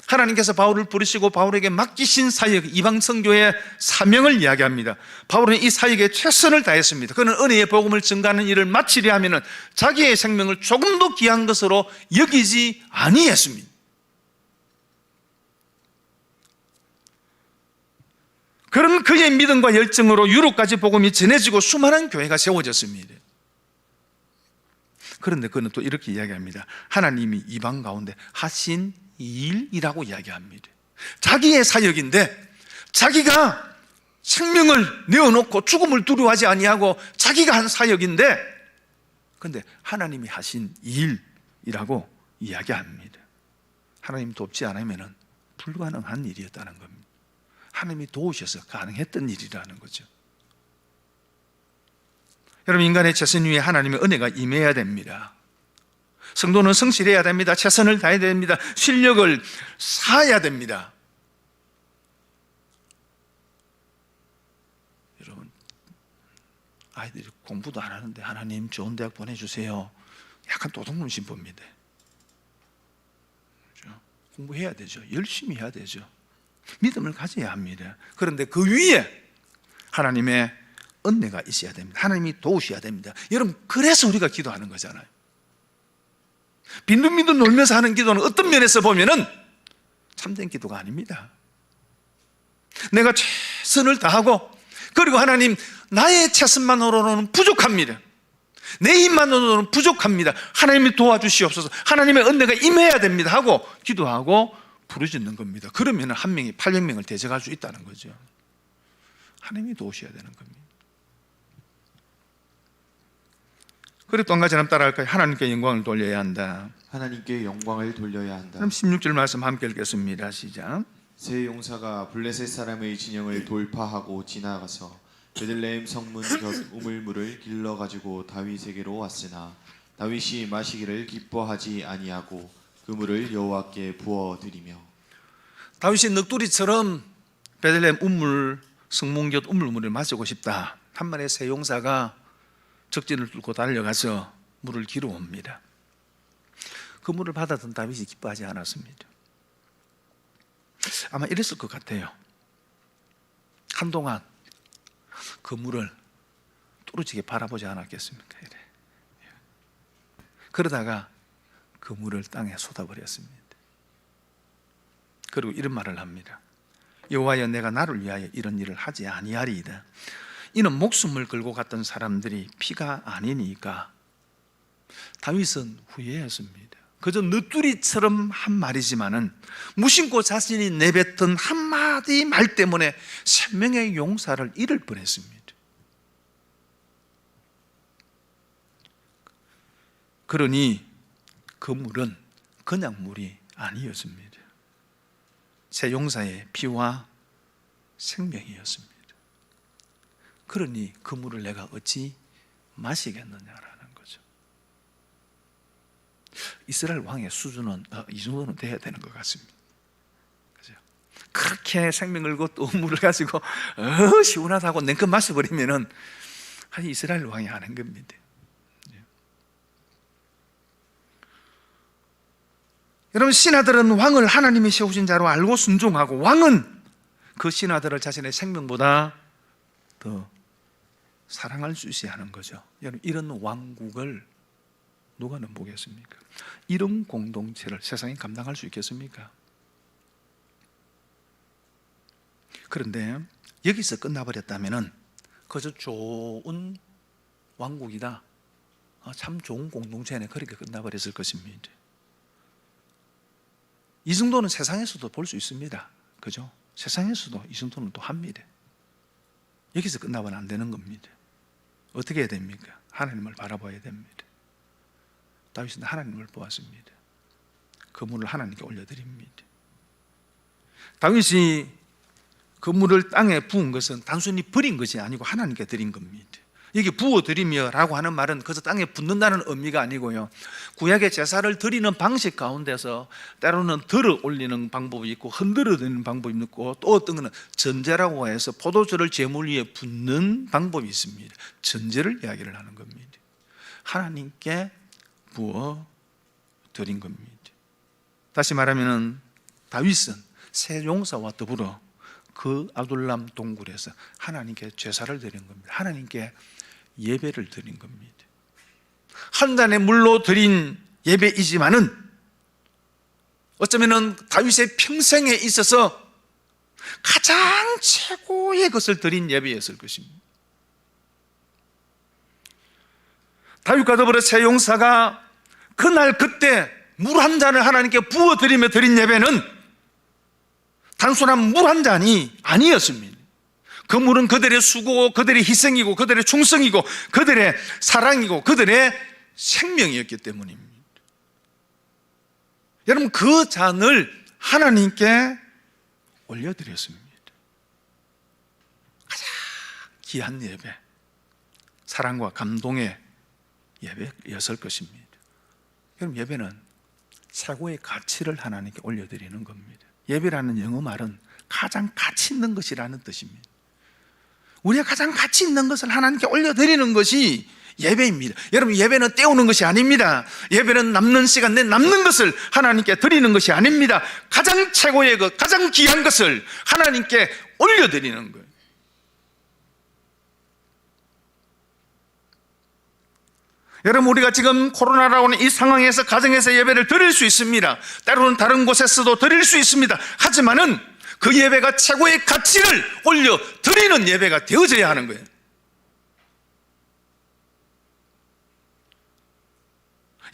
하나님께서 바울을 부르시고 바울에게 맡기신 사역, 이방 선교의 사명을 이야기합니다. 바울은 이 사역에 최선을 다했습니다. 그는 은혜의 복음을 증가하는 일을 마치려 하면은 자기의 생명을 조금도 귀한 것으로 여기지 아니했습니다. 그런 그의 믿음과 열정으로 유럽까지 복음이 전해지고 수많은 교회가 세워졌습니다. 그런데 그는 또 이렇게 이야기합니다. 하나님이 이방 가운데 하신 일이라고 이야기합니다. 자기의 사역인데 자기가 생명을 내어놓고 죽음을 두려워하지 아니하고 자기가 한 사역인데 그런데 하나님이 하신 일이라고 이야기합니다. 하나님 돕지 않으면 불가능한 일이었다는 겁니다. 하나님이 도우셔서 가능했던 일이라는 거죠. 여러분, 인간의 최선 위에 하나님의 은혜가 임해야 됩니다. 성도는 성실해야 됩니다. 최선을 다해야 됩니다. 실력을 쌓아야 됩니다. 여러분, 아이들이 공부도 안 하는데 하나님 좋은 대학 보내주세요. 약간 도둑놈 신부입니다. 그렇죠? 공부해야 되죠. 열심히 해야 되죠. 믿음을 가져야 합니다. 그런데 그 위에 하나님의 은혜가 있어야 됩니다. 하나님이 도우셔야 됩니다. 여러분, 그래서 우리가 기도하는 거잖아요. 빈둥빈둥 놀면서 하는 기도는 어떤 면에서 보면은 참된 기도가 아닙니다. 내가 최선을 다하고 그리고 하나님 나의 최선만으로는 부족합니다. 내 힘만으로는 부족합니다. 하나님이 도와주시옵소서. 하나님의 은혜가 임해야 됩니다 하고 기도하고 부르짖는 겁니다. 그러면 한 명이 800명을 대적할 수 있다는 거죠. 하나님이 도우셔야 되는 겁니다. 그리고 또 한 가지 하나 따라할까요? 하나님께 영광을 돌려야 한다. 하나님께 영광을 돌려야 한다. 그럼 16절 말씀 함께 읽겠습니다. 시작. 새 용사가 블레셋 사람의 진영을 돌파하고 지나가서 베들레헴 성문 곁 우물물을 길러 가지고 다윗에게로 왔으나 다윗이 마시기를 기뻐하지 아니하고 그 물을 여호와께 부어 드리며. 다윗이 넋두리처럼 베들레헴 우물 성문곁 우물물을 마시고 싶다. 한 마리의 새 용사가 적진을 뚫고 달려가서 물을 기르어 옵니다. 그 물을 받았던 다윗이 기뻐하지 않았습니다. 아마 이랬을 것 같아요. 한동안 그 물을 뚫어지게 바라보지 않았겠습니까? 이래. 그러다가 그 물을 땅에 쏟아버렸습니다. 그리고 이런 말을 합니다. 여호와여, 내가 나를 위하여 이런 일을 하지 아니하리이다. 이는 목숨을 걸고 갔던 사람들이 피가 아니니까. 다윗은 후회했습니다. 그저 늦두리처럼 한 말이지만은 무심코 자신이 내뱉은 한마디 말 때문에 생명의 용사를 잃을 뻔했습니다. 그러니 그 물은 그냥 물이 아니었습니다. 새 용사의 피와 생명이었습니다. 그러니 그 물을 내가 어찌 마시겠느냐라는 거죠. 이스라엘 왕의 수준은 이 정도는 돼야 되는 것 같습니다. 그죠? 그렇게 생명을 걸고 또 물을 가지고 시원하다고 냉큼 마셔버리면은 이스라엘 왕이 하는 겁니다. 여러분, 신하들은 왕을 하나님이 세우신 자로 알고 순종하고, 왕은 그 신하들을 자신의 생명보다 더 사랑할 수 있어야 하는 거죠. 여러분, 이런 왕국을 누가 넘보겠습니까? 이런 공동체를 세상이 감당할 수 있겠습니까? 그런데 여기서 끝나버렸다면 그저 좋은 왕국이다, 참 좋은 공동체네, 그렇게 끝나버렸을 것입니다. 이 정도는 세상에서도 볼 수 있습니다. 그죠? 세상에서도 이 정도는 또 합니다. 여기서 끝나면 안 되는 겁니다. 어떻게 해야 됩니까? 하나님을 바라봐야 됩니다. 다윗은 하나님을 보았습니다. 그 물을 하나님께 올려드립니다. 다윗이 그 물을 땅에 부은 것은 단순히 버린 것이 아니고 하나님께 드린 겁니다. 여기 부어드리며 라고 하는 말은 그저 땅에 붓는다는 의미가 아니고요, 구약의 제사를 드리는 방식 가운데서 때로는 들어 올리는 방법이 있고 흔들어 드리는 방법이 있고, 또 어떤 것은 전제라고 해서 포도주를 제물 위에 붓는 방법이 있습니다. 전제를 이야기를 하는 겁니다. 하나님께 부어드린 겁니다. 다시 말하면 다윗은 새 용사와 더불어 그 아둘람 동굴에서 하나님께 제사를 드린 겁니다. 하나님께 예배를 드린 겁니다. 한 잔의 물로 드린 예배이지만은 어쩌면은 다윗의 평생에 있어서 가장 최고의 것을 드린 예배였을 것입니다. 다윗과 더불어 새 용사가 그날 그때 물 한 잔을 하나님께 부어드리며 드린 예배는 단순한 물 한 잔이 아니었습니다. 그 물은 그들의 수고고 그들의 희생이고 그들의 충성이고 그들의 사랑이고 그들의 생명이었기 때문입니다. 여러분, 그 잔을 하나님께 올려드렸습니다. 가장 귀한 예배, 사랑과 감동의 예배였을 것입니다. 여러분, 예배는 최고의 가치를 하나님께 올려드리는 겁니다. 예배라는 영어 말은 가장 가치 있는 것이라는 뜻입니다. 우리가 가장 가치 있는 것을 하나님께 올려드리는 것이 예배입니다. 여러분, 예배는 때우는 것이 아닙니다. 예배는 남는 시간 내 남는 것을 하나님께 드리는 것이 아닙니다. 가장 최고의 것, 가장 귀한 것을 하나님께 올려드리는 거예요. 여러분, 우리가 지금 코로나라고 하는 이 상황에서 가정에서 예배를 드릴 수 있습니다. 때로는 다른 곳에서도 드릴 수 있습니다. 하지만은 그 예배가 최고의 가치를 올려 드리는 예배가 되어져야 하는 거예요.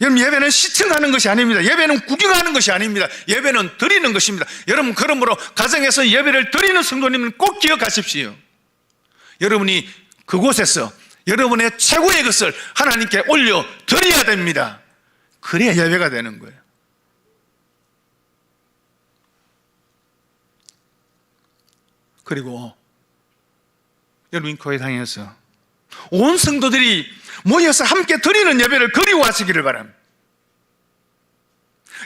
여러분, 예배는 시청하는 것이 아닙니다. 예배는 구경하는 것이 아닙니다. 예배는 드리는 것입니다. 여러분, 그러므로 가정에서 예배를 드리는 성도님은 꼭 기억하십시오. 여러분이 그곳에서 여러분의 최고의 것을 하나님께 올려 드려야 됩니다. 그래야 예배가 되는 거예요. 그리고 여러분, 교회당에서 온 성도들이 모여서 함께 드리는 예배를 그리워하시기를 바랍니다.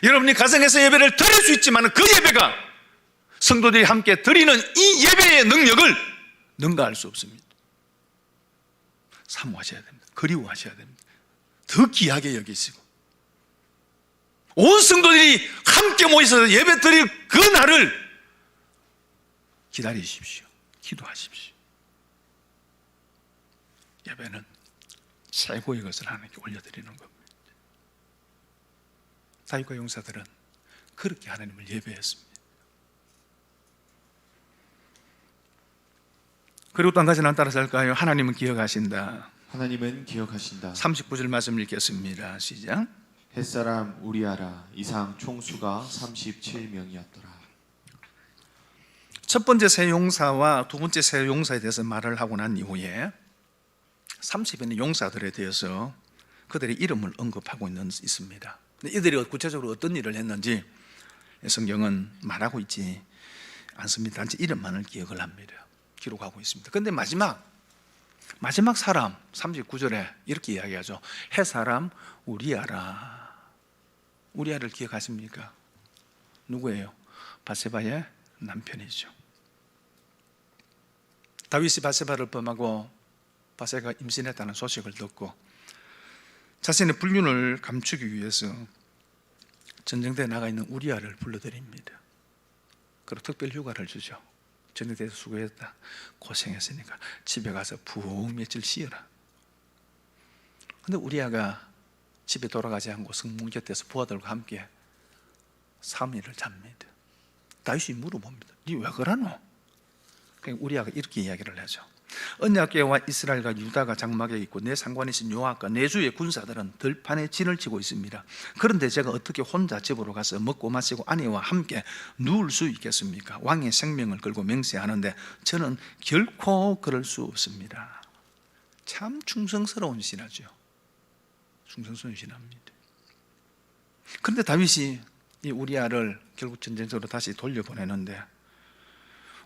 여러분이 가정에서 예배를 드릴 수 있지만 그 예배가 성도들이 함께 드리는 이 예배의 능력을 능가할 수 없습니다. 사모하셔야 됩니다. 그리워하셔야 됩니다. 더 귀하게 여기시고 온 성도들이 함께 모여서 예배 드릴 그 날을 기다리십시오. 기도하십시오. 예배는 최고의 것을 하나님께 올려드리는 겁니다. 다윗과 용사들은 그렇게 하나님을 예배했습니다. 그리고 또 한 가지는 따라서 할까요? 하나님은 기억하신다. 하나님은 기억하신다. 39절 말씀 읽겠습니다. 시작. 햇사람 우리아라 이상 총수가 37명이었더라. 첫 번째 세 용사와 두 번째 세 용사에 대해서 말을 하고 난 이후에 30인의 용사들에 대해서 그들의 이름을 언급하고 있습니다. 이들이 구체적으로 어떤 일을 했는지 성경은 말하고 있지 않습니다. 단지 이름만을 기억을 합니다. 기록하고 있습니다. 그런데 마지막 사람 39절에 이렇게 이야기하죠. 햇사람 우리아라. 우리아를 기억하십니까? 누구예요? 밧세바의 남편이죠. 다윗이 밧세바를 범하고 밧세바가 임신했다는 소식을 듣고 자신의 불륜을 감추기 위해서 전쟁터에 나가 있는 우리아를 불러들입니다. 그리고 특별 휴가를 주죠. 전쟁터에서 수고했다, 고생했으니까 집에 가서 푹 며칠 쉬어라. 근데 우리아가 집에 돌아가지 않고 성문 곁에서 부하들과 함께 3일을 잡니다. 다윗이 물어봅니다. 니 왜 그러노? 그러니까 우리아가 이렇게 이야기를 하죠. 언약궤와 이스라엘과 유다가 장막에 있고 내 상관이신 요압과 내 주의 군사들은 들판에 진을 치고 있습니다. 그런데 제가 어떻게 혼자 집으로 가서 먹고 마시고 아내와 함께 누울 수 있겠습니까? 왕의 생명을 걸고 맹세하는데 저는 결코 그럴 수 없습니다. 참 충성스러운 신하죠. 충성스러운 신하입니다. 그런데 다윗이 이 우리아를 결국 전쟁터로 다시 돌려보내는데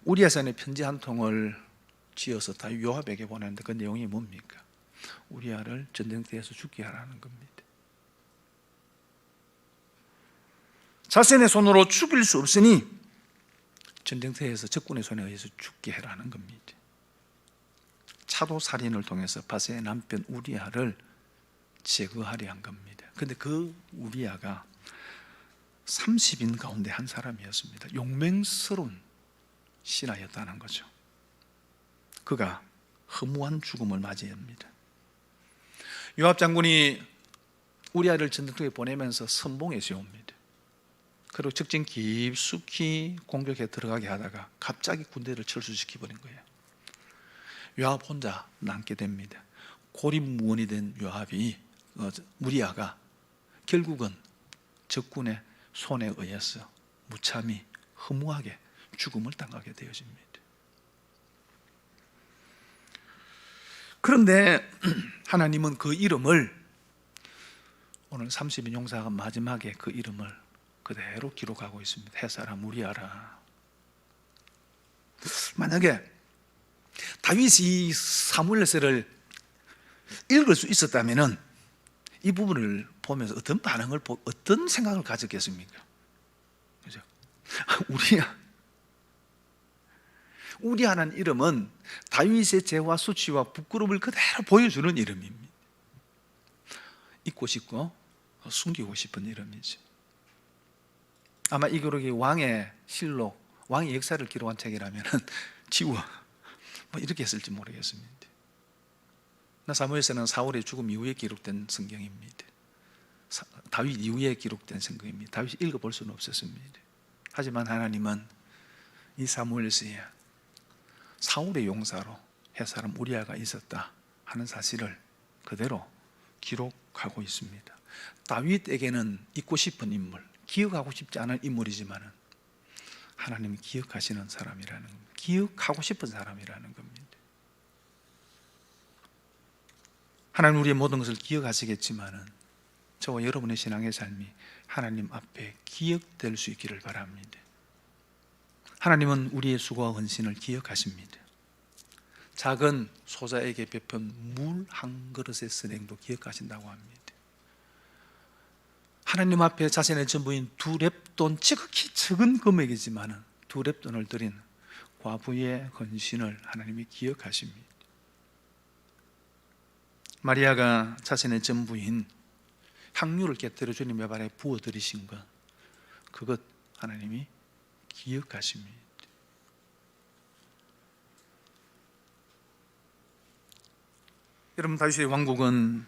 우리아산에 편지 한 통을 지어서 다윗 요압에게 보냈는데 그 내용이 뭡니까? 우리아를 전쟁터에서 죽게 하라는 겁니다. 자신의 손으로 죽일 수 없으니 전쟁터에서 적군의 손에 의해서 죽게 해라는 겁니다. 차도 살인을 통해서 밧세의 남편 우리아를 제거하려 한 겁니다. 그런데 그 우리아가 30인 가운데 한 사람이었습니다. 용맹스러운 신하였다는 거죠. 그가 허무한 죽음을 맞이합니다. 요압 장군이 우리아를 전쟁터에 보내면서 선봉에 세웁니다. 그리고 적진 깊숙이 공격에 들어가게 하다가 갑자기 군대를 철수시켜버린 거예요. 요압 혼자 남게 됩니다. 고립무원이 된 요압이 우리아가 결국은 적군의 손에 의해서 무참히 허무하게 죽음을 당하게 되어집니다. 그런데 하나님은 그 이름을 오늘 30인 용사가 마지막에 그 이름을 그대로 기록하고 있습니다. 햇사람 우리아라. 만약에 다윗이 사무엘서를 읽을 수 있었다면 이 부분을 보면서 어떤 반응을, 어떤 생각을 가졌겠습니까? 그죠? 우리아라는 이름은 다윗의 죄와 수치와 부끄러움을 그대로 보여주는 이름입니다. 잊고 싶고 숨기고 싶은 이름이죠. 아마 이 기록이 왕의 실록, 왕의 역사를 기록한 책이라면 지워 이렇게 했을지 모르겠습니다. 사무엘서는 사울의 죽음 이후에 기록된 성경입니다. 다윗 이후에 기록된 성경입니다. 다윗이 읽어볼 수는 없었습니다. 하지만 하나님은 이 사무엘서에 사울의 용사로 햇사람 우리아가 있었다 하는 사실을 그대로 기록하고 있습니다. 다윗에게는 잊고 싶은 인물, 기억하고 싶지 않은 인물이지만 하나님이 기억하시는 사람이라는, 기억하고 싶은 사람이라는 겁니다. 하나님 우리의 모든 것을 기억하시겠지만 저와 여러분의 신앙의 삶이 하나님 앞에 기억될 수 있기를 바랍니다. 하나님은 우리의 수고와 헌신을 기억하십니다. 작은 소자에게 베푼 물 한 그릇의 선행도 기억하신다고 합니다. 하나님 앞에 자신의 전부인 2렙돈, 지극히 적은 금액이지만 두 랩돈을 드린 과부의 헌신을 하나님이 기억하십니다. 마리아가 자신의 전부인 향유를 깨뜨려 주님의 발에 부어드리신 것, 그것 하나님이 기억하십니다. 여러분, 다윗의 왕국은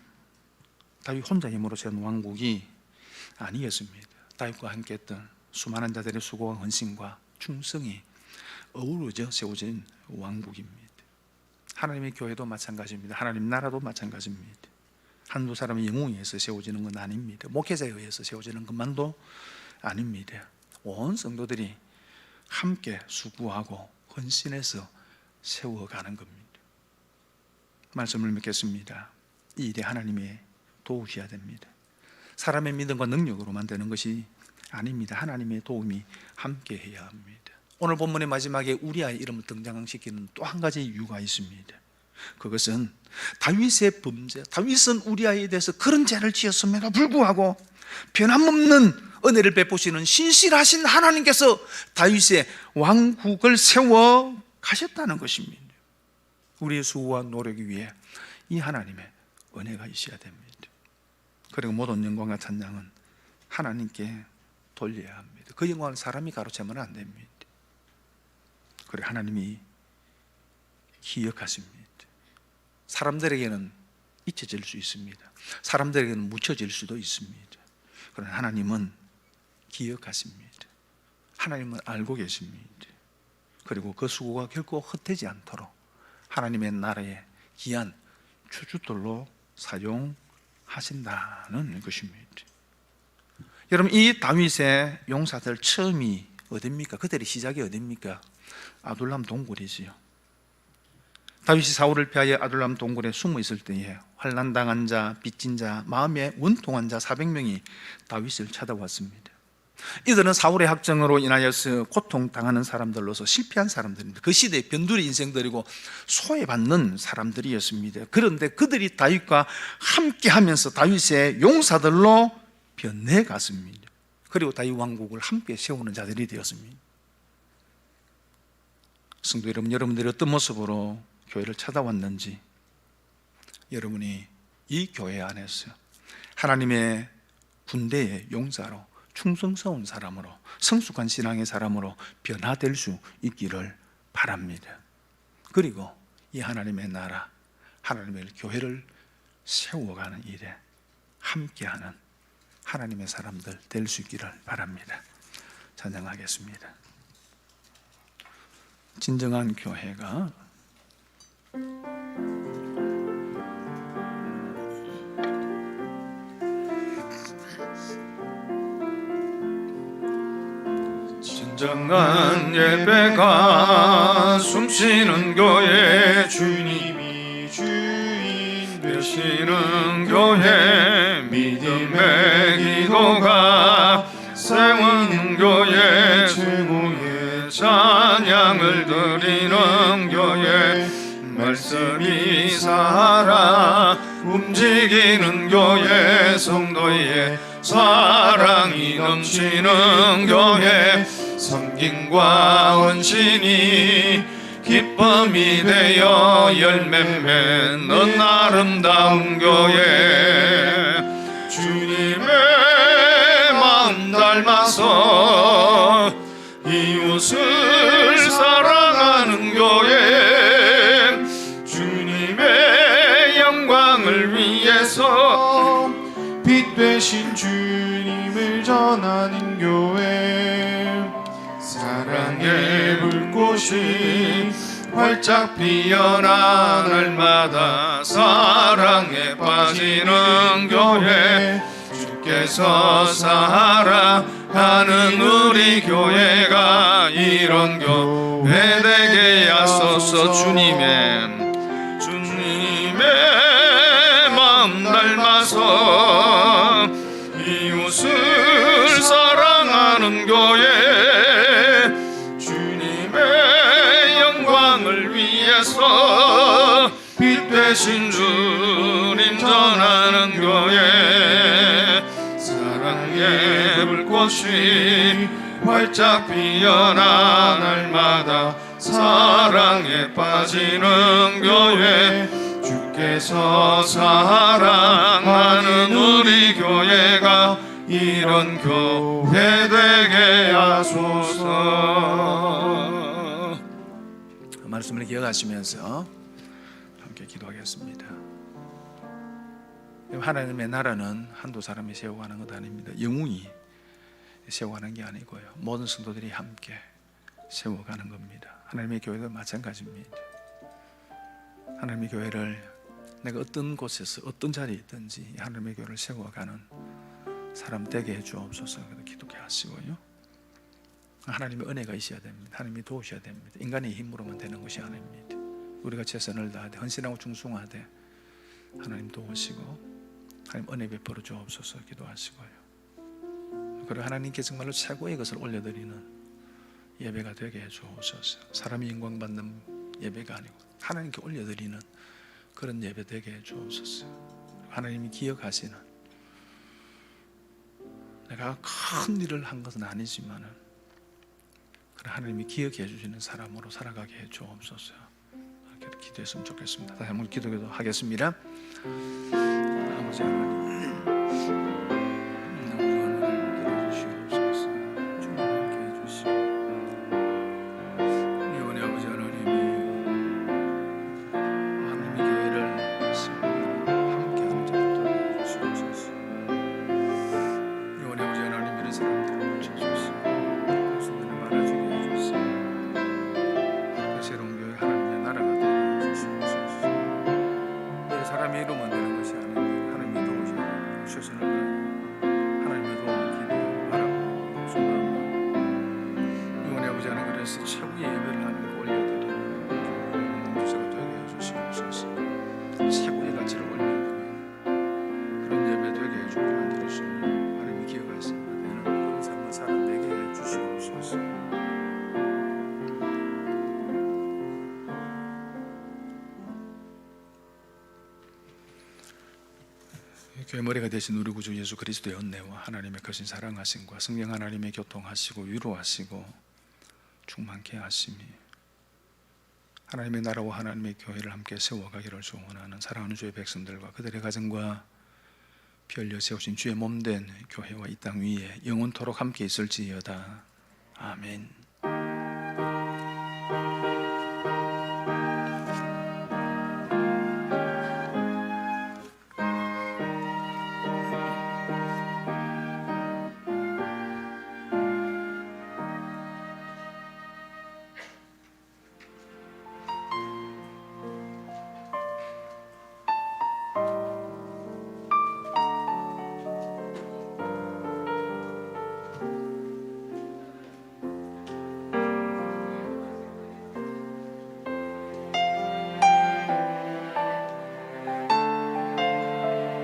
다윗 혼자 힘으로 세운 왕국이 아니었습니다. 다윗과 함께 했던 수많은 자들의 수고와 헌신과 충성이 어우러져 세워진 왕국입니다. 하나님의 교회도 마찬가지입니다. 하나님 나라도 마찬가지입니다. 한두 사람의 영웅에 의해서 세워지는 건 아닙니다. 목회자에 의해서 세워지는 것만도 아닙니다. 온 성도들이 함께 수고하고 헌신해서 세워가는 겁니다. 말씀을 맺겠습니다. 이 일에 하나님의 도우셔야 됩니다. 사람의 믿음과 능력으로만 되는 것이 아닙니다. 하나님의 도움이 함께 해야 합니다. 오늘 본문의 마지막에 우리아의 이름을 등장시키는 또 한 가지 이유가 있습니다. 그것은 다윗의 범죄, 다윗은 우리아에 대해서 그런 죄를 지었음에도 불구하고 변함없는 은혜를 베푸시는 신실하신 하나님께서 다윗의 왕국을 세워 가셨다는 것입니다. 우리의 수고와 노력을 위해 이 하나님의 은혜가 있어야 됩니다. 그리고 모든 영광과 찬양은 하나님께 돌려야 합니다. 그 영광을 사람이 가로채면 안 됩니다. 그리고 하나님이 기억하십니다. 사람들에게는 잊혀질 수 있습니다. 사람들에게는 묻혀질 수도 있습니다. 그러나 하나님은 기억하십니다. 하나님은 알고 계십니다. 그리고 그 수고가 결코 헛되지 않도록 하나님의 나라의 귀한 추주들로 사용하신다는 것입니다. 여러분, 이 다윗의 용사들 처음이 어딥니까? 그들의 시작이 어딥니까? 아둘람 동굴이지요. 다윗이 사울을 피하여 아둘람 동굴에 숨어 있을 때에 환난당한 자, 빚진 자, 마음에 원통한 자 400명이 다윗을 찾아왔습니다. 이들은 사울의 학정으로 인하여서 고통당하는 사람들로서 실패한 사람들입니다. 그 시대의 변두리 인생들이고 소외받는 사람들이었습니다. 그런데 그들이 다윗과 함께하면서 다윗의 용사들로 변해갔습니다. 그리고 다윗 왕국을 함께 세우는 자들이 되었습니다. 성도 여러분, 여러분들이 어떤 모습으로 교회를 찾아왔는지, 여러분이 이 교회 안에서 하나님의 군대의 용사로, 충성스러운 사람으로, 성숙한 신앙의 사람으로 변화될 수 있기를 바랍니다. 그리고 이 하나님의 나라, 하나님의 교회를 세워가는 일에 함께하는 하나님의 사람들 될 수 있기를 바랍니다. 찬양하겠습니다. 진정한 교회가 진정한 예배가 숨쉬는 교회, 주님이 주인 되시는 교회, 믿음의 기도가 세운 교회, 최고의 찬양을 드리는 교회, 말씀이 살아 움직이는 교회, 성도의 사랑이 넘치는 교회, 섬김과 헌신이 기쁨이 되어 열매 맺는 아름다운 교회, 주님의 마음 닮아서 이웃을 사랑하는 교회, 주님의 영광을 위해서 빛 되신 주님을 전하는 교회, 사랑의 불꽃이 활짝 피어나 날마다 사랑에 빠지는 교회, 주께서 사랑하는 우리 교회가 이런 교회 되게 하소서. 주님의 마음 닮아서 이웃을 사랑하는 교회, 주님의 영광을 위해서 빛 되신 주님 전하는 교회, 사랑의 불꽃이 활짝 피어나 날마다 사랑에 빠지는 교회, 주께서 사랑하는 우리 교회가 이런 교회 되게 하소서. 말씀을 기억하시면서 함께 기도하겠습니다. 하나님의 나라는 한두 사람이 세워가는 것 아닙니다. 영웅이 세워가는 게 아니고요, 모든 성도들이 함께 세워가는 겁니다. 하나님의 교회도 마찬가지입니다. 하나님의 교회를 내가 어떤 곳에서 어떤 자리에 있든지 하나님의 교회를 세워가는 사람 되게 해주옵소서. 기도케 하시고요, 하나님의 은혜가 있어야 됩니다. 하나님이 도우셔야 됩니다. 인간의 힘으로만 되는 것이 아닙니다. 우리가 최선을 다하되 헌신하고 충성하되 하나님 도우시고 하나님 은혜 베풀어 주옵소서 기도하시고요. 그리고 하나님께 정말로 최고의 것을 올려드리는 예배가 되게 해주옵소서. 사람이 영광받는 예배가 아니고 하나님께 올려드리는 그런 예배 되게 해주옵소서. 하나님이 기억하시는, 내가 큰 일을 한 것은 아니지만 하나님이 기억해 주시는 사람으로 살아가게 해주옵소서. 이렇게 기도했으면 좋겠습니다. 다시 한번 기도도 하겠습니다. 아버지 하나님, 최고의 예배를 하나님께 올려드리는 주제가 되게 해주시옵소서. 최고의 가치를 올려드리는 그런 예배 되게 해주고 만들어주시고 하나님이 기억하시는 되는 그런 삶을 살아내게 해주시옵소서. 교회 머리가 되신 우리 구주 예수 그리스도의 은혜와 하나님의 크신 사랑하심과 성령 하나님의 교통하시고 위로하시고 충만케 하심이 하나님의 나라와 하나님의 교회를 함께 세워가기를 소원하는 사랑하는 주의 백성들과 그들의 가정과 피 흘려 세우신 주의 몸된 교회와 이 땅 위에 영원토록 함께 있을지어다. 아멘.